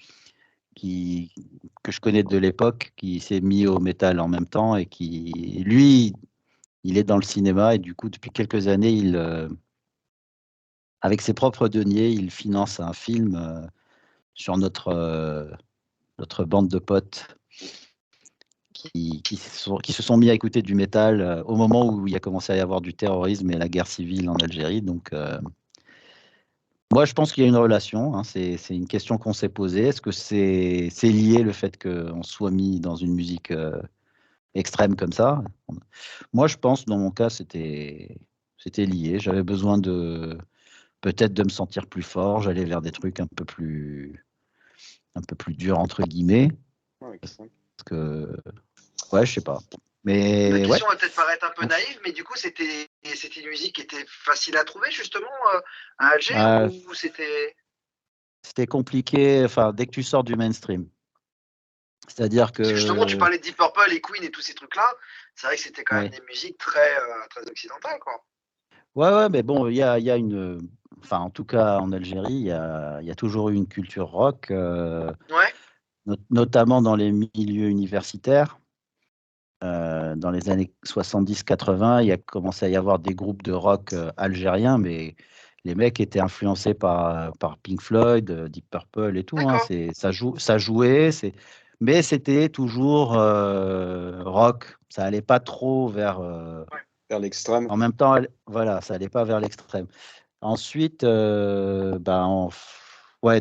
que je connais de l'époque, qui s'est mis au métal en même temps et qui, lui, il est dans le cinéma et du coup, depuis quelques années, avec ses propres deniers, il finance un film sur notre bande de potes qui se sont mis à écouter du métal au moment où il a commencé à y avoir du terrorisme et la guerre civile en Algérie. Donc, moi, je pense qu'il y a une relation. Hein, c'est une question qu'on s'est posée. Est-ce que c'est lié le fait qu'on soit mis dans une musique extrême comme ça? Moi, je pense, dans mon cas, c'était lié. J'avais besoin peut-être de me sentir plus fort. J'allais vers des trucs un peu plus durs, entre guillemets. Ouais, Parce que, ouais, je sais pas. Mais La ouais. question va peut-être paraître un peu naïve, mais du coup, c'était une musique qui était facile à trouver, justement, à Alger, ou c'était... C'était compliqué, enfin, dès que tu sors du mainstream. C'est-à-dire que... Parce que justement, tu parlais de Deep Purple et Queen et tous ces trucs-là. C'est vrai que c'était quand même des musiques très occidentales, quoi. Ouais, mais bon, il y a une... Enfin, en tout cas, en Algérie, il y a toujours eu une culture rock, notamment dans les milieux universitaires. Dans les années 70-80, il y a commencé à y avoir des groupes de rock algériens, mais les mecs étaient influencés par Pink Floyd, Deep Purple et tout. Hein, ça jouait, mais c'était toujours rock. Ça allait pas trop vers vers l'extrême. En même temps, voilà, ça n'allait pas vers l'extrême. Ensuite, ouais,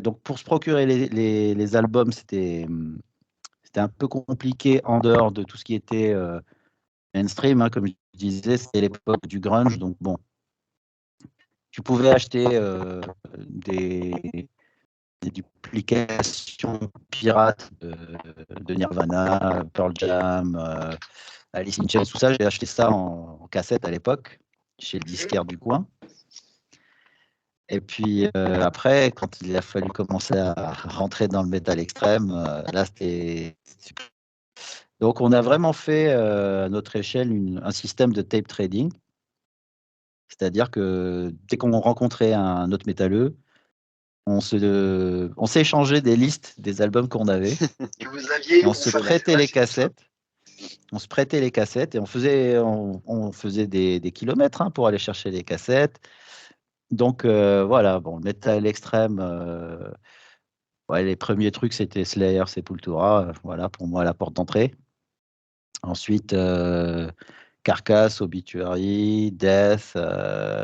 donc pour se procurer les albums, c'était un peu compliqué en dehors de tout ce qui était mainstream, hein, comme je disais, c'était l'époque du grunge, donc bon, tu pouvais acheter des duplications pirates de Nirvana, Pearl Jam, Alice in Chains, tout ça. J'ai acheté ça en cassette à l'époque, chez le disquaire du coin. Et puis après, quand il a fallu commencer à rentrer dans le métal extrême, là c'était. Donc on a vraiment fait à notre échelle un système de tape trading. C'est-à-dire que dès qu'on rencontrait un autre métalleux, on s'échangeait des listes des albums qu'on avait Que vous aviez et on se prêtait les cassettes. On se prêtait les cassettes et on faisait des kilomètres hein, pour aller chercher les cassettes. Donc voilà, bon, le métal extrême, ouais, les premiers trucs c'était Slayer, Sepultura, voilà pour moi la porte d'entrée. Ensuite, Carcass, Obituary, Death,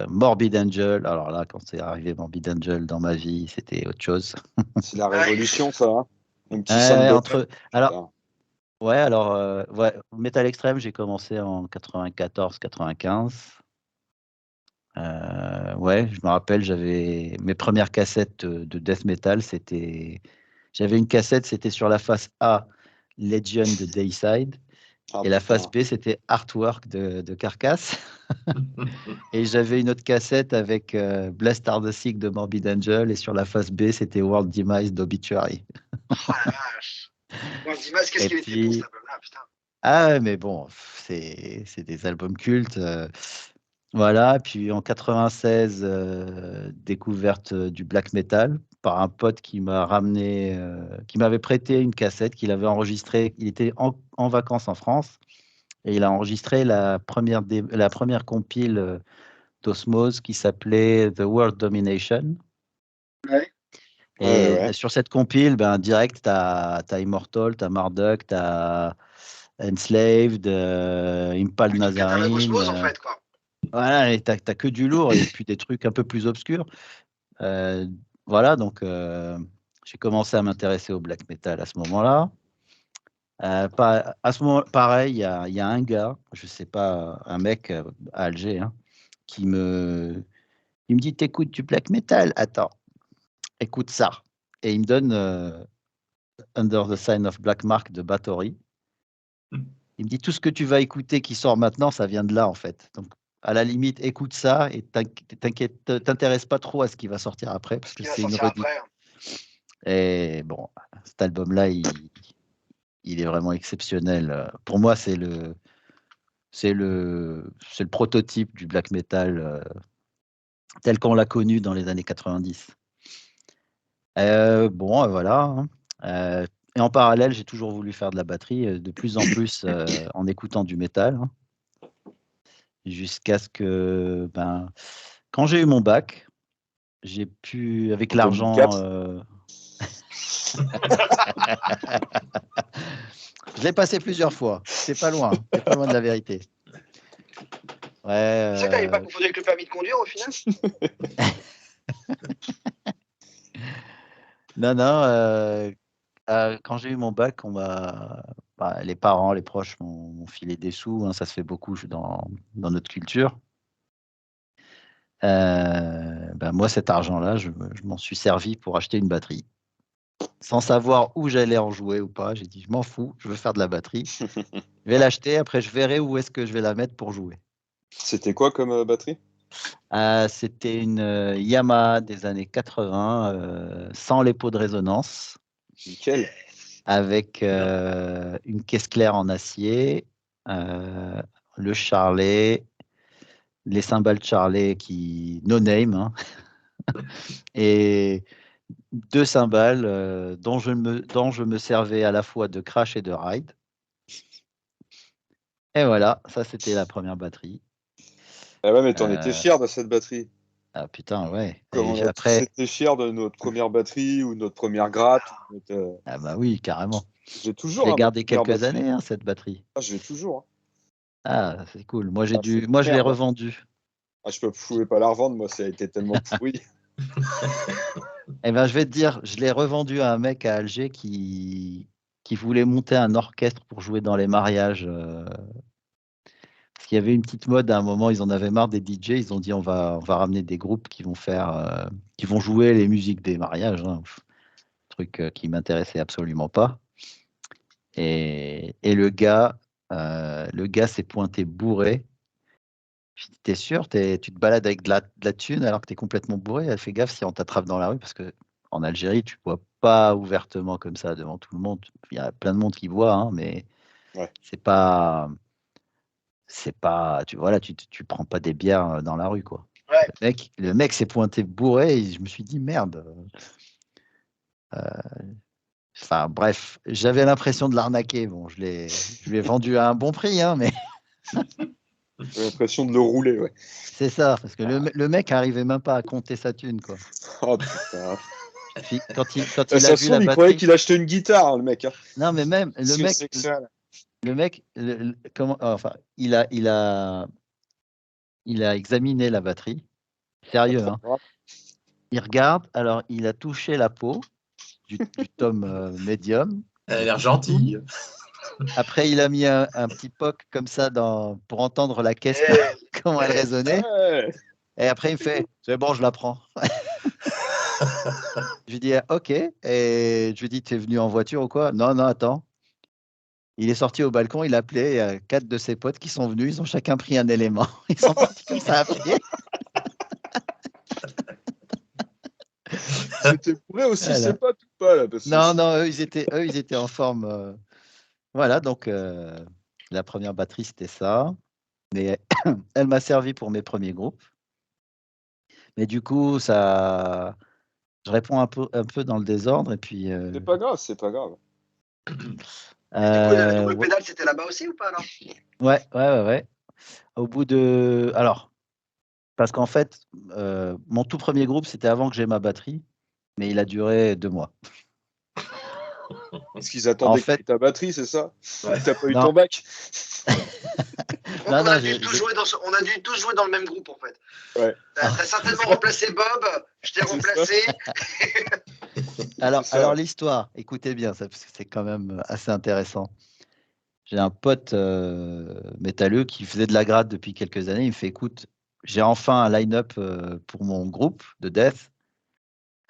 Morbid Angel. Alors là, quand c'est arrivé Morbid Angel dans ma vie, c'était autre chose. C'est la révolution, ça. Hein, un petit Soundgarden. Alors, ouais, alors, ouais, Metal Extreme, j'ai commencé en 94-95. Ouais, je me rappelle, j'avais mes premières cassettes de death metal. J'avais une cassette, c'était sur la face A, Legend de Dayside. Et la face B, c'était Artwork de Carcass. Et j'avais une autre cassette avec Blessed Are the Sick de Morbid Angel. Et sur la face B, c'était World Demise d'Obituary. Oh la vache. World Demise, qu'est-ce qu'il était beau, cet album-là, putain. Ah, mais bon, c'est des albums cultes. Voilà. Puis en 96, découverte du black metal par un pote qui m'a ramené, qui m'avait prêté une cassette qu'il avait enregistrée. Il était en vacances en France. Et il a enregistré la première compile d'Osmose qui s'appelait The World Domination. Ouais. Et sur cette compile, ben, direct, tu as Immortal, tu as Marduk, tu as Enslaved, Impal Nazarene. Osmose, en fait, quoi. Voilà, et tu n'as que du lourd et puis des trucs un peu plus obscurs. Voilà, donc j'ai commencé à m'intéresser au black metal à ce moment-là. À ce moment, pareil, il y a un gars, je sais pas, un mec à Alger, hein, il me dit, t'écoutes du black metal, attends, écoute ça. Et il me donne Under the Sign of Black Mark de Bathory. Il me dit, tout ce que tu vas écouter qui sort maintenant, ça vient de là, en fait. Donc, à la limite, écoute ça et t'intéresse pas trop à ce qui va sortir après, parce que c'est une redite. Et bon, cet album-là, il est vraiment exceptionnel. Pour moi, c'est le prototype du black metal tel qu'on l'a connu dans les années 90. Bon, voilà. Hein. Et en parallèle, j'ai toujours voulu faire de la batterie, de plus en plus en écoutant du métal, hein, jusqu'à ce que, quand j'ai eu mon bac, j'ai pu, avec l'argent... Je l'ai passé plusieurs fois. C'est pas loin de la vérité. Ouais. Tu sais que t'avais pas confondu avec le permis de conduire au final? Non. Quand j'ai eu mon bac, les parents, les proches m'ont filé des sous. Hein, ça se fait beaucoup dans notre culture. Moi, cet argent-là, je m'en suis servi pour acheter une batterie. Sans savoir où j'allais en jouer ou pas, j'ai dit, je m'en fous, je veux faire de la batterie. Je vais l'acheter, après je verrai où est-ce que je vais la mettre pour jouer. C'était quoi comme batterie? C'était une Yamaha des années 80, sans les pots de résonance. Nickel. Avec une caisse claire en acier, le charlet, les cymbales charlet no name, hein, et deux cymbales dont je me servais à la fois de crash et de ride. Et voilà, ça c'était la première batterie. Ah ouais, mais t'en étais fier de cette batterie. Ah putain, ouais. Comme on a tous été fiers de notre première batterie ou notre première gratte. Ah bah oui, carrément. J'ai toujours. Je l'ai gardé quelques années, hein, cette batterie. Ah, je l'ai toujours. Hein. Ah, c'est cool. Moi, Ah, c'est moi, je l'ai merde. revendu. Ah, je pouvais pas la revendre, moi, ça a été tellement pourri. Eh ben, je vais te dire, je l'ai revendu à un mec à Alger qui voulait monter un orchestre pour jouer dans les mariages. Parce qu'il y avait une petite mode à un moment, ils en avaient marre des DJ, ils ont dit on va ramener des groupes qui vont qui vont jouer les musiques des mariages, hein. Truc qui m'intéressait absolument pas. Et le gars s'est pointé bourré. Je dis, t'es sûr, tu te balades avec de la thune alors que t'es complètement bourré? Fais gaffe si on t'attrape dans la rue, parce que en Algérie, tu bois pas ouvertement comme ça devant tout le monde. Il y a plein de monde qui boit, hein, mais Ouais. c'est pas, tu prends pas des bières dans la rue, quoi. Ouais. Le mec s'est pointé bourré et je me suis dit merde. Enfin bref, j'avais l'impression de l'arnaquer. Bon, je lui ai vendu à un bon prix, hein, mais J'ai l'impression de le rouler, ouais. c'est ça, parce que le mec arrivait même pas à compter sa thune, quoi. Oh putain. Puis quand Ça il a se vu trouve, la il croyait batterie, qu'il achetait une guitare, hein, le mec. Hein. non mais même Qu'est-ce que c'est que ça, là le mec, comment, enfin, il a examiné la batterie, Pas sérieux, trop hein. grave. Il regarde, alors il a touché la peau du tome médium. Elle Il a a l'air touché tout. gentille. Après, il a mis un petit poc comme ça pour entendre la caisse, Et- comment elle résonnait. Ouais. Et après, il me fait, c'est bon, je la prends. Je lui dis, ah, ok. Et je lui dis, tu es venu en voiture ou quoi? Non, non, attends. Il est sorti au balcon, il a appelé 4 de ses potes qui sont venus. Ils ont chacun pris un élément. Ils sont partis comme ça à pied. C'était bourré aussi, Voilà. c'est pas tout pas, là. Parce que Non, non, eux, ils étaient en forme. Voilà, donc la première batterie, c'était ça. Mais elle m'a servi pour mes premiers groupes. Mais du coup, je réponds un peu dans le désordre. Et puis, c'est pas grave, c'est pas grave. Et du coup, le double ouais, pédale, c'était là-bas aussi ou pas alors? ouais. Au bout de. Alors, parce qu'en fait, mon tout premier groupe, c'était avant que j'ai ma batterie, mais il a duré 2 mois. Parce qu'ils En attendaient que tu aies fait, ta batterie, c'est ça Ouais. T'as pas eu non, ton bac non, On non, a dû tous jouer on a dû tous jouer dans le même groupe en fait. Ouais. T'as certainement remplacé Bob, je t'ai C'est remplacé. alors, C'est ça. l'histoire, écoutez bien, ça, parce que c'est quand même assez intéressant. J'ai un pote métalleux qui faisait de la gratte depuis quelques années. Il me fait, écoute, j'ai enfin un line-up pour mon groupe de death.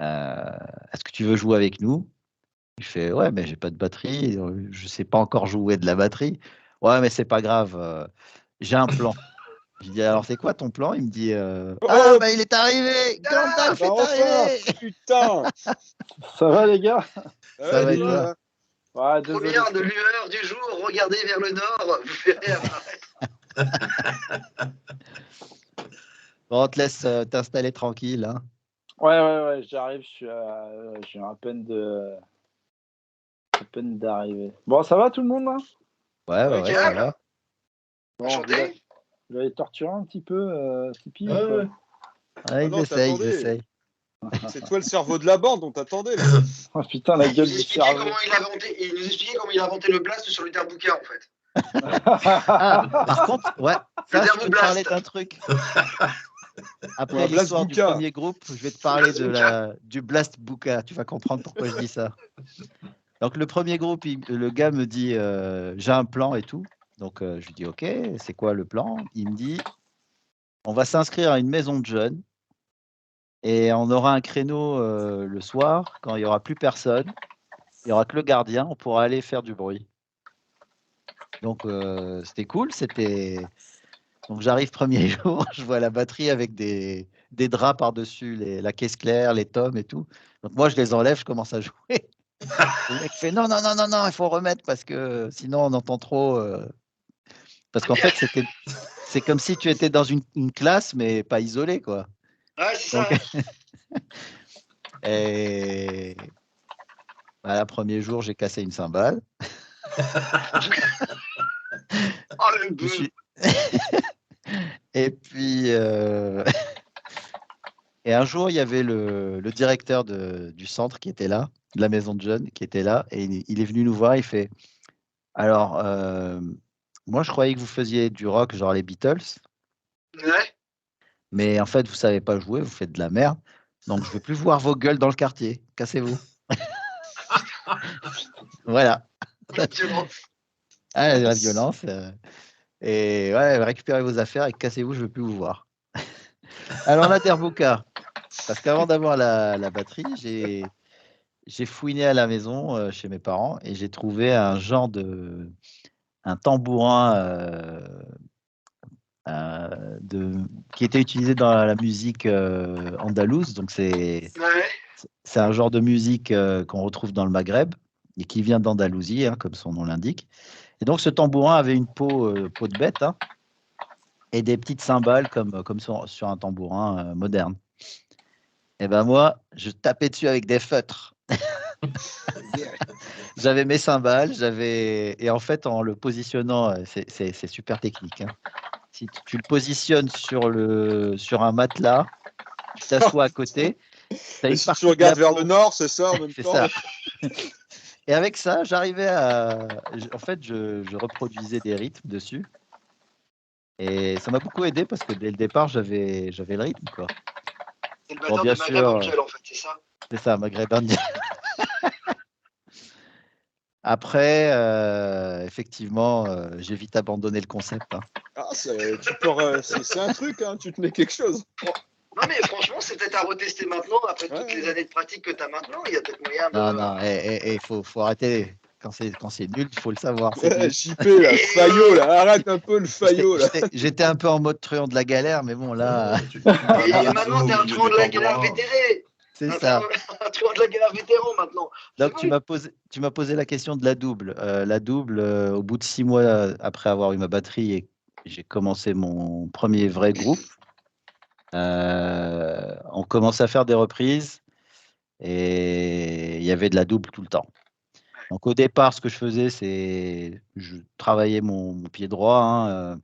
Est-ce que tu veux jouer avec nous? Il fait, ouais, mais j'ai pas de batterie, je sais pas encore jouer de la batterie. Ouais, mais c'est pas grave, j'ai un plan. Je dis, alors c'est quoi ton plan? Il me dit, ah, Oh, bah il est arrivé, Ah, Gandalf bah est enfin arrivé. Putain Ça va les gars? Ah Ça ouais, va et être dis-moi, toi. toi, hein. Ouais, désolé. première de lueur du jour, regardez vers le nord, vous verrez apparaître. Bon, on te laisse t'installer tranquille, hein. Ouais, j'arrive, j'ai à peine d'arriver. Bon, ça va tout le monde là? Ouais, ça Impeccable. va. Bon, Enchanté. vous l'avez torturé un petit peu, Tipeee ou Ouais, pas? ouais. Ouais, Ah non, ils t'attendais. essayent. C'est toi le cerveau de la bande, on t'attendait. Là. Oh putain, la Il gueule nous de expliquait cerveau. comment il nous expliquait comment il a inventé le blast sur le Derbuka en fait. Ah, par contre, ouais, Le ça, je peux Derbu te parler Blast. d'un truc. Après Ouais, Blast l'histoire du Bouka. premier groupe, je vais te parler Blast Bouka. du Blast Bouka. Tu vas comprendre pourquoi je dis ça. Donc, le premier groupe, le gars me dit, j'ai un plan et tout. Donc, je lui dis, OK, c'est quoi le plan? Il me dit, on va s'inscrire à une maison de jeunes et on aura un créneau le soir quand il n'y aura plus personne. Il n'y aura que le gardien. On pourra aller faire du bruit. Donc, c'était cool. Donc, j'arrive premier jour. Je vois la batterie avec des draps par-dessus, la caisse claire, les tomes et tout. Donc, moi, je les enlève. Je commence à jouer. Le mec fait non, il faut remettre parce que sinon on entend trop. Parce qu'en fait, c'est comme si tu étais dans une classe, mais pas isolé, quoi. Ouais, c'est ça. Donc, et voilà, premier jour, j'ai cassé une cymbale. Oh le Je bœuf. suis... Et puis, et un jour, il y avait le directeur du centre qui était là, de la maison de jeunes qui était là, et il est venu nous voir. Il fait alors, moi, je croyais que vous faisiez du rock, genre les Beatles, Ouais. mais en fait, vous savez pas jouer, vous faites de la merde. Donc, je veux plus voir vos gueules dans le quartier. Cassez-vous. Voilà. Violence. Ah, la violence. Et ouais, récupérez vos affaires et cassez-vous, je veux plus vous voir. Alors là, Derbuka, parce qu'avant d'avoir la batterie, j'ai fouiné à la maison chez mes parents et j'ai trouvé un tambourin qui était utilisé dans la musique andalouse. Donc Ouais. c'est un genre de musique qu'on retrouve dans le Maghreb et qui vient d'Andalousie, hein, comme son nom l'indique. Et donc ce tambourin avait une peau de bête, hein, et des petites cymbales comme sur un tambourin moderne. Et ben moi, je tapais dessus avec des feutres. J'avais mes cymbales, et en fait, en le positionnant, c'est super technique, hein. Si tu le positionnes sur un matelas, tu t'assois à côté, tu as Et une si tu partie de la regardes vers le peau, nord, c'est ça en même c'est temps. ça. Et avec ça, j'arrivais en fait, je reproduisais des rythmes dessus. Et ça m'a beaucoup aidé parce que dès le départ, j'avais le rythme, quoi. C'est le Bon, batteur bien de Maghreb sûr, Angel, en fait, c'est ça? c'est ça, maghrébin. Après, effectivement, j'ai vite abandonné le concept, hein. Ah, c'est un truc, hein, tu te mets quelque chose. Non, mais franchement, c'est peut-être à retester maintenant, après toutes les Ouais. années de pratique que tu as maintenant. Il y a peut-être moyen Non, de. non, faut arrêter. Quand c'est nul, il faut le savoir, c'est nul. JP, là, Fayot, là, arrête un peu le Fayot, là. J'étais un peu en mode truand de la galère, mais bon, là, Tu Et balances maintenant, au t'es un milieu truand des de la galère tambourins. vétéré. c'est Un, ça. un truand de la galère vétéran maintenant. C'est Donc, bon. tu m'as posé la question de la double. La double, au bout de 6 mois après avoir eu ma batterie et j'ai commencé mon premier vrai groupe, on commençait à faire des reprises et il y avait de la double tout le temps. Donc, au départ, ce que je faisais, c'est je travaillais mon pied droit, hein,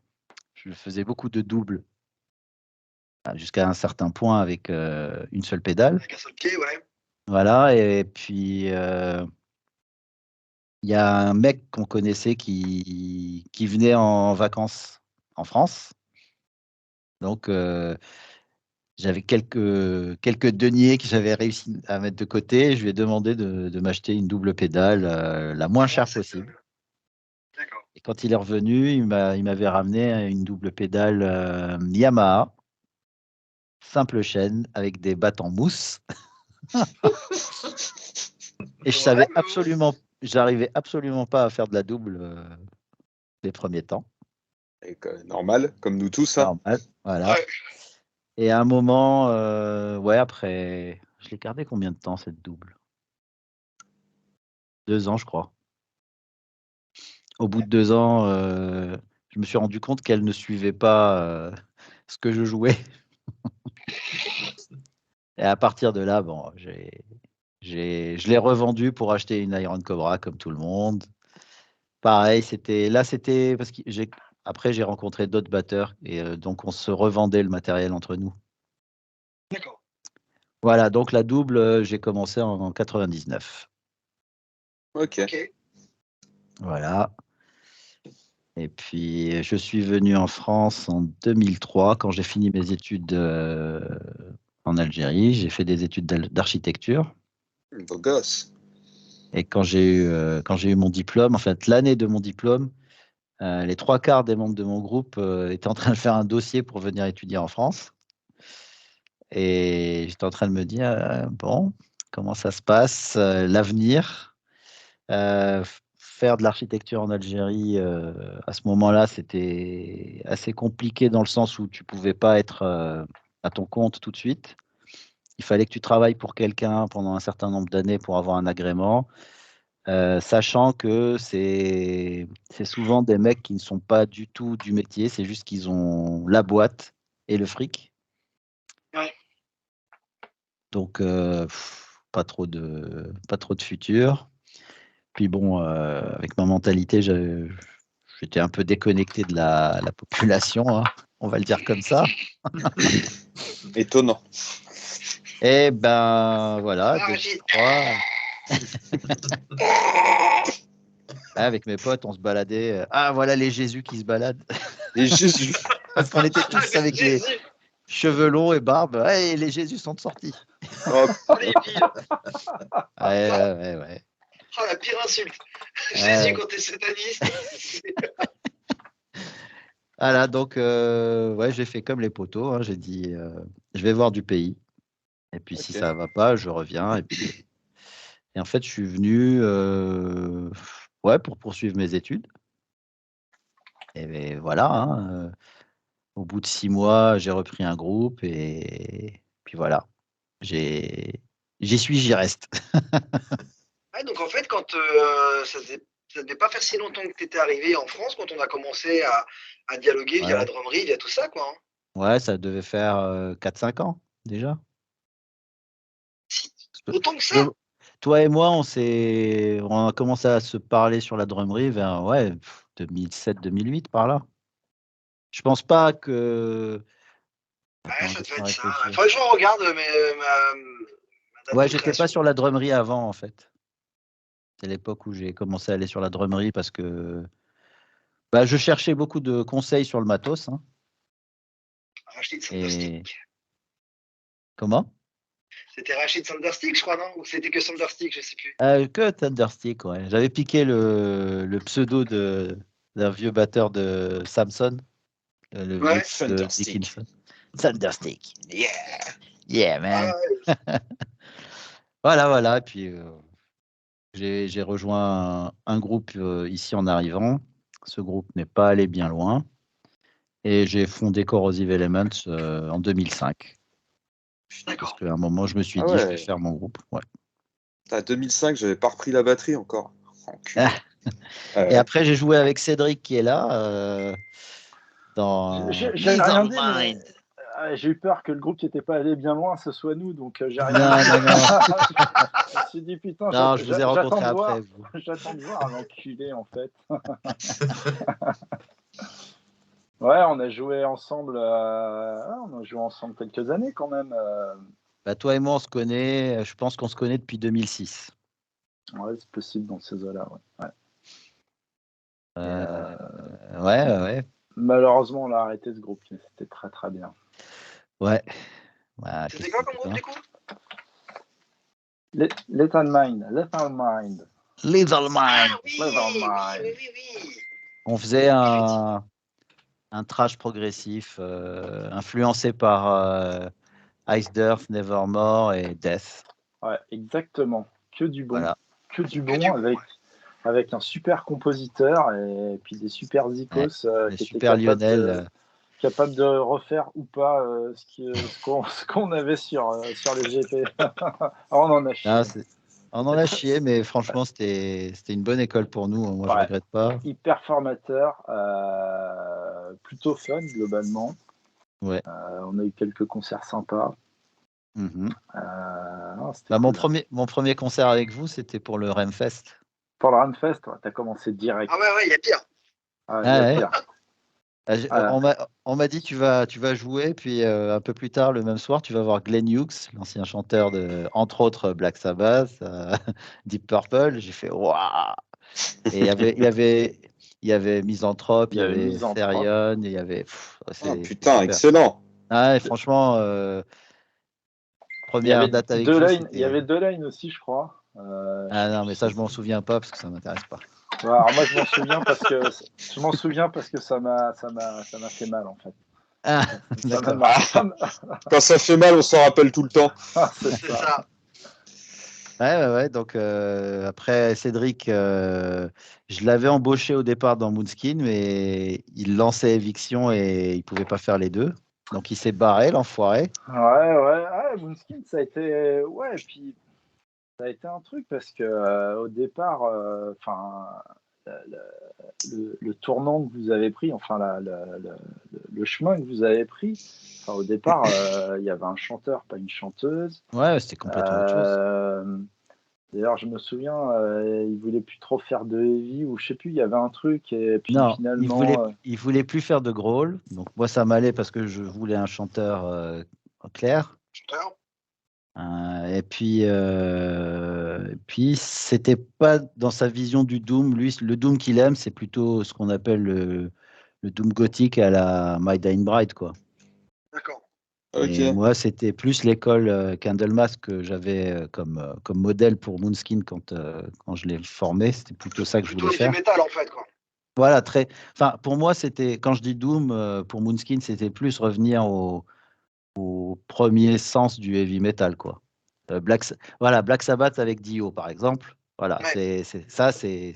je faisais beaucoup de doubles jusqu'à un certain point avec une seule pédale. Avec un seul pied, ouais. Voilà, et puis il y a un mec qu'on connaissait qui venait en vacances en France. Donc, j'avais quelques deniers que j'avais réussi à mettre de côté. Je lui ai demandé de m'acheter une double pédale, la moins chère possible. D'accord. Et quand il est revenu, il m'avait ramené une double pédale Yamaha, simple chaîne, avec des battes en mousse. Et Ouais, mais bon. j'arrivais absolument pas à faire de la double les premiers temps. Normal, comme nous tous, hein. Normal, voilà. Ouais. Et à un moment, ouais, après, je l'ai gardé combien de temps cette double? 2 ans, je crois. Au bout de 2 ans, je me suis rendu compte qu'elle ne suivait pas ce que je jouais. Et à partir de là, bon, je l'ai revendue pour acheter une Iron Cobra comme tout le monde. Pareil, c'était parce que après j'ai rencontré d'autres batteurs et donc on se revendait le matériel entre nous. D'accord. Voilà, donc la double, j'ai commencé en 99. Ok. Ok. Voilà. Et puis je suis venu en France en 2003 quand j'ai fini mes études en Algérie. J'ai fait des études d'architecture. Beau gosse. Et quand j'ai eu mon diplôme, en fait l'année de mon diplôme, les 3/4 des membres de mon groupe étaient en train de faire un dossier pour venir étudier en France. Et j'étais en train de me dire, bon, comment ça se passe, l'avenir, faire de l'architecture en Algérie, à ce moment-là, c'était assez compliqué dans le sens où tu pouvais pas être à ton compte tout de suite. Il fallait que tu travailles pour quelqu'un pendant un certain nombre d'années pour avoir un agrément, sachant que c'est souvent des mecs qui ne sont pas du tout du métier, c'est juste qu'ils ont la boîte et le fric. Ouais. Donc, pas trop de futur. Puis bon, avec ma mentalité, j'étais un peu déconnecté de la population, hein, on va le dire comme ça. Étonnant. Et ben voilà, Ah, 2003. Avec mes potes, on se baladait. Ah, voilà les Jésus qui se baladent. Et Jésus. Parce qu'on était tous avec les Jésus, cheveux longs et barbe. Ouais, et les Jésus sont sortis. Oh, les filles. Ouais. Oh, la pire insulte. Ouais. Jésus quand t'es sataniste. Voilà, donc, ouais, j'ai fait comme les poteaux. Hein, j'ai dit, je vais voir du pays. Et puis, si Ok. ça va pas, je reviens. Et en fait, je suis venu ouais, pour poursuivre mes études. Et ben, voilà. Hein, au bout de 6 mois, j'ai repris un groupe. Et puis voilà. J'y suis, j'y reste. Ouais, donc en fait, quand ça devait pas faire si longtemps que tu étais arrivé en France, quand on a commencé à dialoguer via Ouais. la drummerie, via tout ça, quoi. Hein. Ouais, ça devait faire 4-5 ans déjà. Autant que ça. Toi toi et moi, on a commencé à se parler sur la drummerie vers ouais, 2007-2008 par là. Je pense pas que. Ouais, Attends, ça devait laisse-moi être ça. réfléchir. Faudrait que je regarde ma date Ouais, de j'étais création. pas sur la drummerie avant en fait. C'est l'époque où j'ai commencé à aller sur la drummerie parce que bah, je cherchais beaucoup de conseils sur le matos. Hein. Rachid Et Sanderstick. comment? C'était Rachid Sanderstick, je crois, non? Ou c'était que Sanderstick, je sais plus. Que Thunderstick, ouais. J'avais piqué le pseudo d'un vieux batteur de Samson, le vieux Ouais. de Thunderstick. Dickinson. Thunderstick. Yeah. Yeah, Ah, man. Voilà. Et puis, j'ai rejoint un groupe ici en arrivant. Ce groupe n'est pas allé bien loin. Et j'ai fondé Corrosive Elements en 2005. Parce d'accord. qu'à un moment, je me suis Ah dit, je vais ouais. faire mon groupe. Ouais. À 2005, j'avais pas repris la batterie encore. Enculé. Et après, j'ai joué avec Cédric qui est là J'ai dans rien Little dit, mais Mind. j'ai eu peur que le groupe qui n'était pas allé bien loin, ce soit nous, donc j'ai rien Non, dit. non, non. Je me suis dit, putain, Non, je vous ai rencontré j'attends de voir. après. Vous. J'attends de voir l'enculé, en fait. Ouais, on a joué ensemble. On a joué ensemble quelques années quand même. Bah, toi et moi, on se connaît. Je pense qu'on se connaît depuis 2006. Ouais, c'est possible dans ces eaux-là. Ouais. Ouais. Malheureusement, on l'a arrêté ce groupe, mais c'était très très bien. Ouais. Bah, C'était quoi comme groupe, du coup? Little Mind. Little Mind. Ah oui, Little oui. Mind. On faisait un trash progressif influencé par Ice Death, Nevermore et Death. Ouais, exactement. Que du bon. Voilà. Que du bon avec un super compositeur et puis des super zikos Les qui étaient super Lionel. capables de refaire ou pas ce qu'on avait sur les GP. On en a chié. Ah, on en a chié, mais franchement, c'était une bonne école pour nous. Moi, je Ouais. regrette pas. Hyper formateur, plutôt fun globalement. Ouais. On a eu quelques concerts sympas. Mhm. Non, c'était Bah, cool. mon premier concert avec vous, c'était pour le Remfest. Pour le Ramfest, ouais, t'as commencé direct. Ah ouais, il y a pire. Ah, Ah, il y a ouais. pire. On m'a dit tu vas jouer, puis un peu plus tard le même soir tu vas voir Glenn Hughes, l'ancien chanteur de entre autres Black Sabbath, Deep Purple. J'ai fait waouh. Et il y avait Misanthrope, il y avait Misanthrope. Therion, il y avait Ah, c'était putain, super. excellent. Ah, et franchement Il y première avait date avec vous il y avait c'était Delaine aussi, je crois. ah non mais ça je m'en souviens pas parce que ça m'intéresse pas. Ouais, alors moi, je m'en souviens parce que ça m'a fait mal en fait. Ah, Ça m'a d'accord. Quand ça fait mal, on s'en rappelle tout le temps. C'est C'est ça. ça. Ouais. Donc après Cédric, je l'avais embauché au départ dans Moonskin, mais il lançait Eviction et il pouvait pas faire les deux. Donc il s'est barré, l'enfoiré. Ouais, Moonskin, ça a été. Ouais, puis ça a été un truc parce que au départ, le tournant que vous avez pris, enfin le chemin que vous avez pris, au départ, il y avait un chanteur, pas une chanteuse. Ouais, c'était complètement autre chose. D'ailleurs, je me souviens, il voulait plus trop faire de heavy ou je sais plus, il y avait un truc et puis Non, finalement, il voulait plus faire de growl. Donc moi ça m'allait parce que je voulais un chanteur clair. Chanteur. Puis c'était pas dans sa vision du Doom. Lui, le Doom qu'il aime, c'est plutôt ce qu'on appelle le Doom gothique à la My Dying Bride, quoi. D'accord. Ok. Et moi, c'était plus l'école Candlemas que j'avais comme modèle pour Moonskin quand je l'ai formé. C'était plutôt ça que je Plutôt voulais heavy faire. metal en fait, quoi. Voilà, enfin, pour moi, c'était quand je dis Doom pour Moonskin, c'était plus revenir au premier sens du heavy metal, quoi. Black Sabbath avec Dio, par exemple. Voilà, Ouais. c'est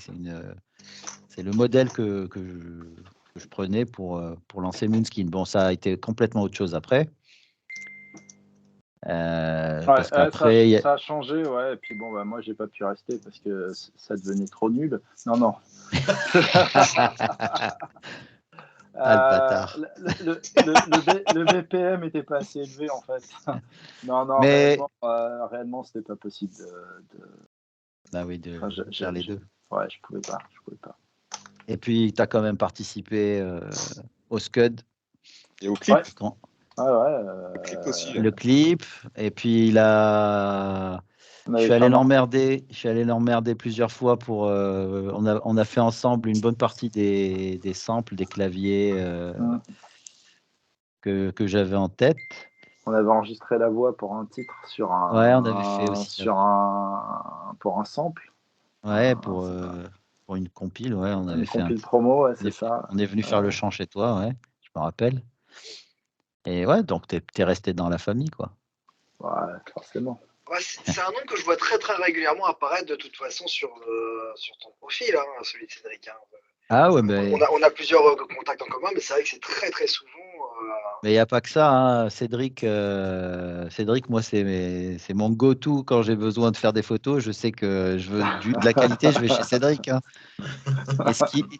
le modèle que je prenais pour lancer Moonskin. Bon, ça a été complètement autre chose après. Parce qu'après, ça a changé, ouais. Et puis bon, bah, moi, j'ai pas pu rester parce que ça devenait trop nul. Non. Ah, le bâtard. Le BPM était pas assez élevé en fait. Non, Mais réellement, c'était pas possible bah oui, de faire les deux. Ouais, je pouvais pas. Et puis, tu as quand même participé au Scud. Et au clip. Ouais. Le clip aussi. Le clip. Et puis, je suis allé l'emmerder plusieurs fois pour. On a fait ensemble une bonne partie des samples, des claviers que j'avais en tête. On avait enregistré la voix pour un titre sur Ouais, on avait fait aussi. pour un sample. Ouais, pour une compile, ouais, on avait Une fait compile promo, ouais, c'est ça. On est venu faire le chant chez toi, ouais, je me rappelle. Et ouais, donc t'es resté dans la famille, quoi. Ouais, forcément. Ouais, c'est un nom que je vois très très régulièrement apparaître de toute façon sur ton profil, hein, celui de Cédric. Hein. Ah ouais, mais On a plusieurs contacts en commun, mais c'est vrai que c'est très très souvent. il n'y a pas que ça, hein. Cédric, moi, c'est mon go-to quand j'ai besoin de faire des photos. Je sais que je veux de la qualité, je vais chez Cédric, hein.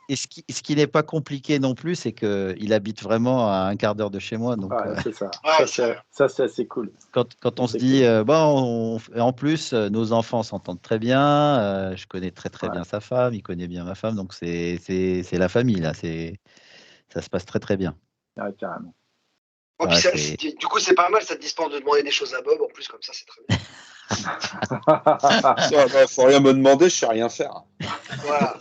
Et ce qui n'est pas compliqué non plus, c'est qu'il habite vraiment à un quart d'heure de chez moi. Donc, Ouais, c'est ça. Ouais, ça, c'est assez cool. quand on se dit, bon, en plus, nos enfants s'entendent très bien, je connais très très bien sa femme, il connaît bien ma femme, donc c'est la famille, là. Ça se passe très très bien. Ouais, carrément. Bon, Ouais, puis du coup, c'est pas mal, ça te dispense de demander des choses à Bob, en plus, comme ça, c'est très bien. Faut rien me demander, je sais rien faire. Voilà.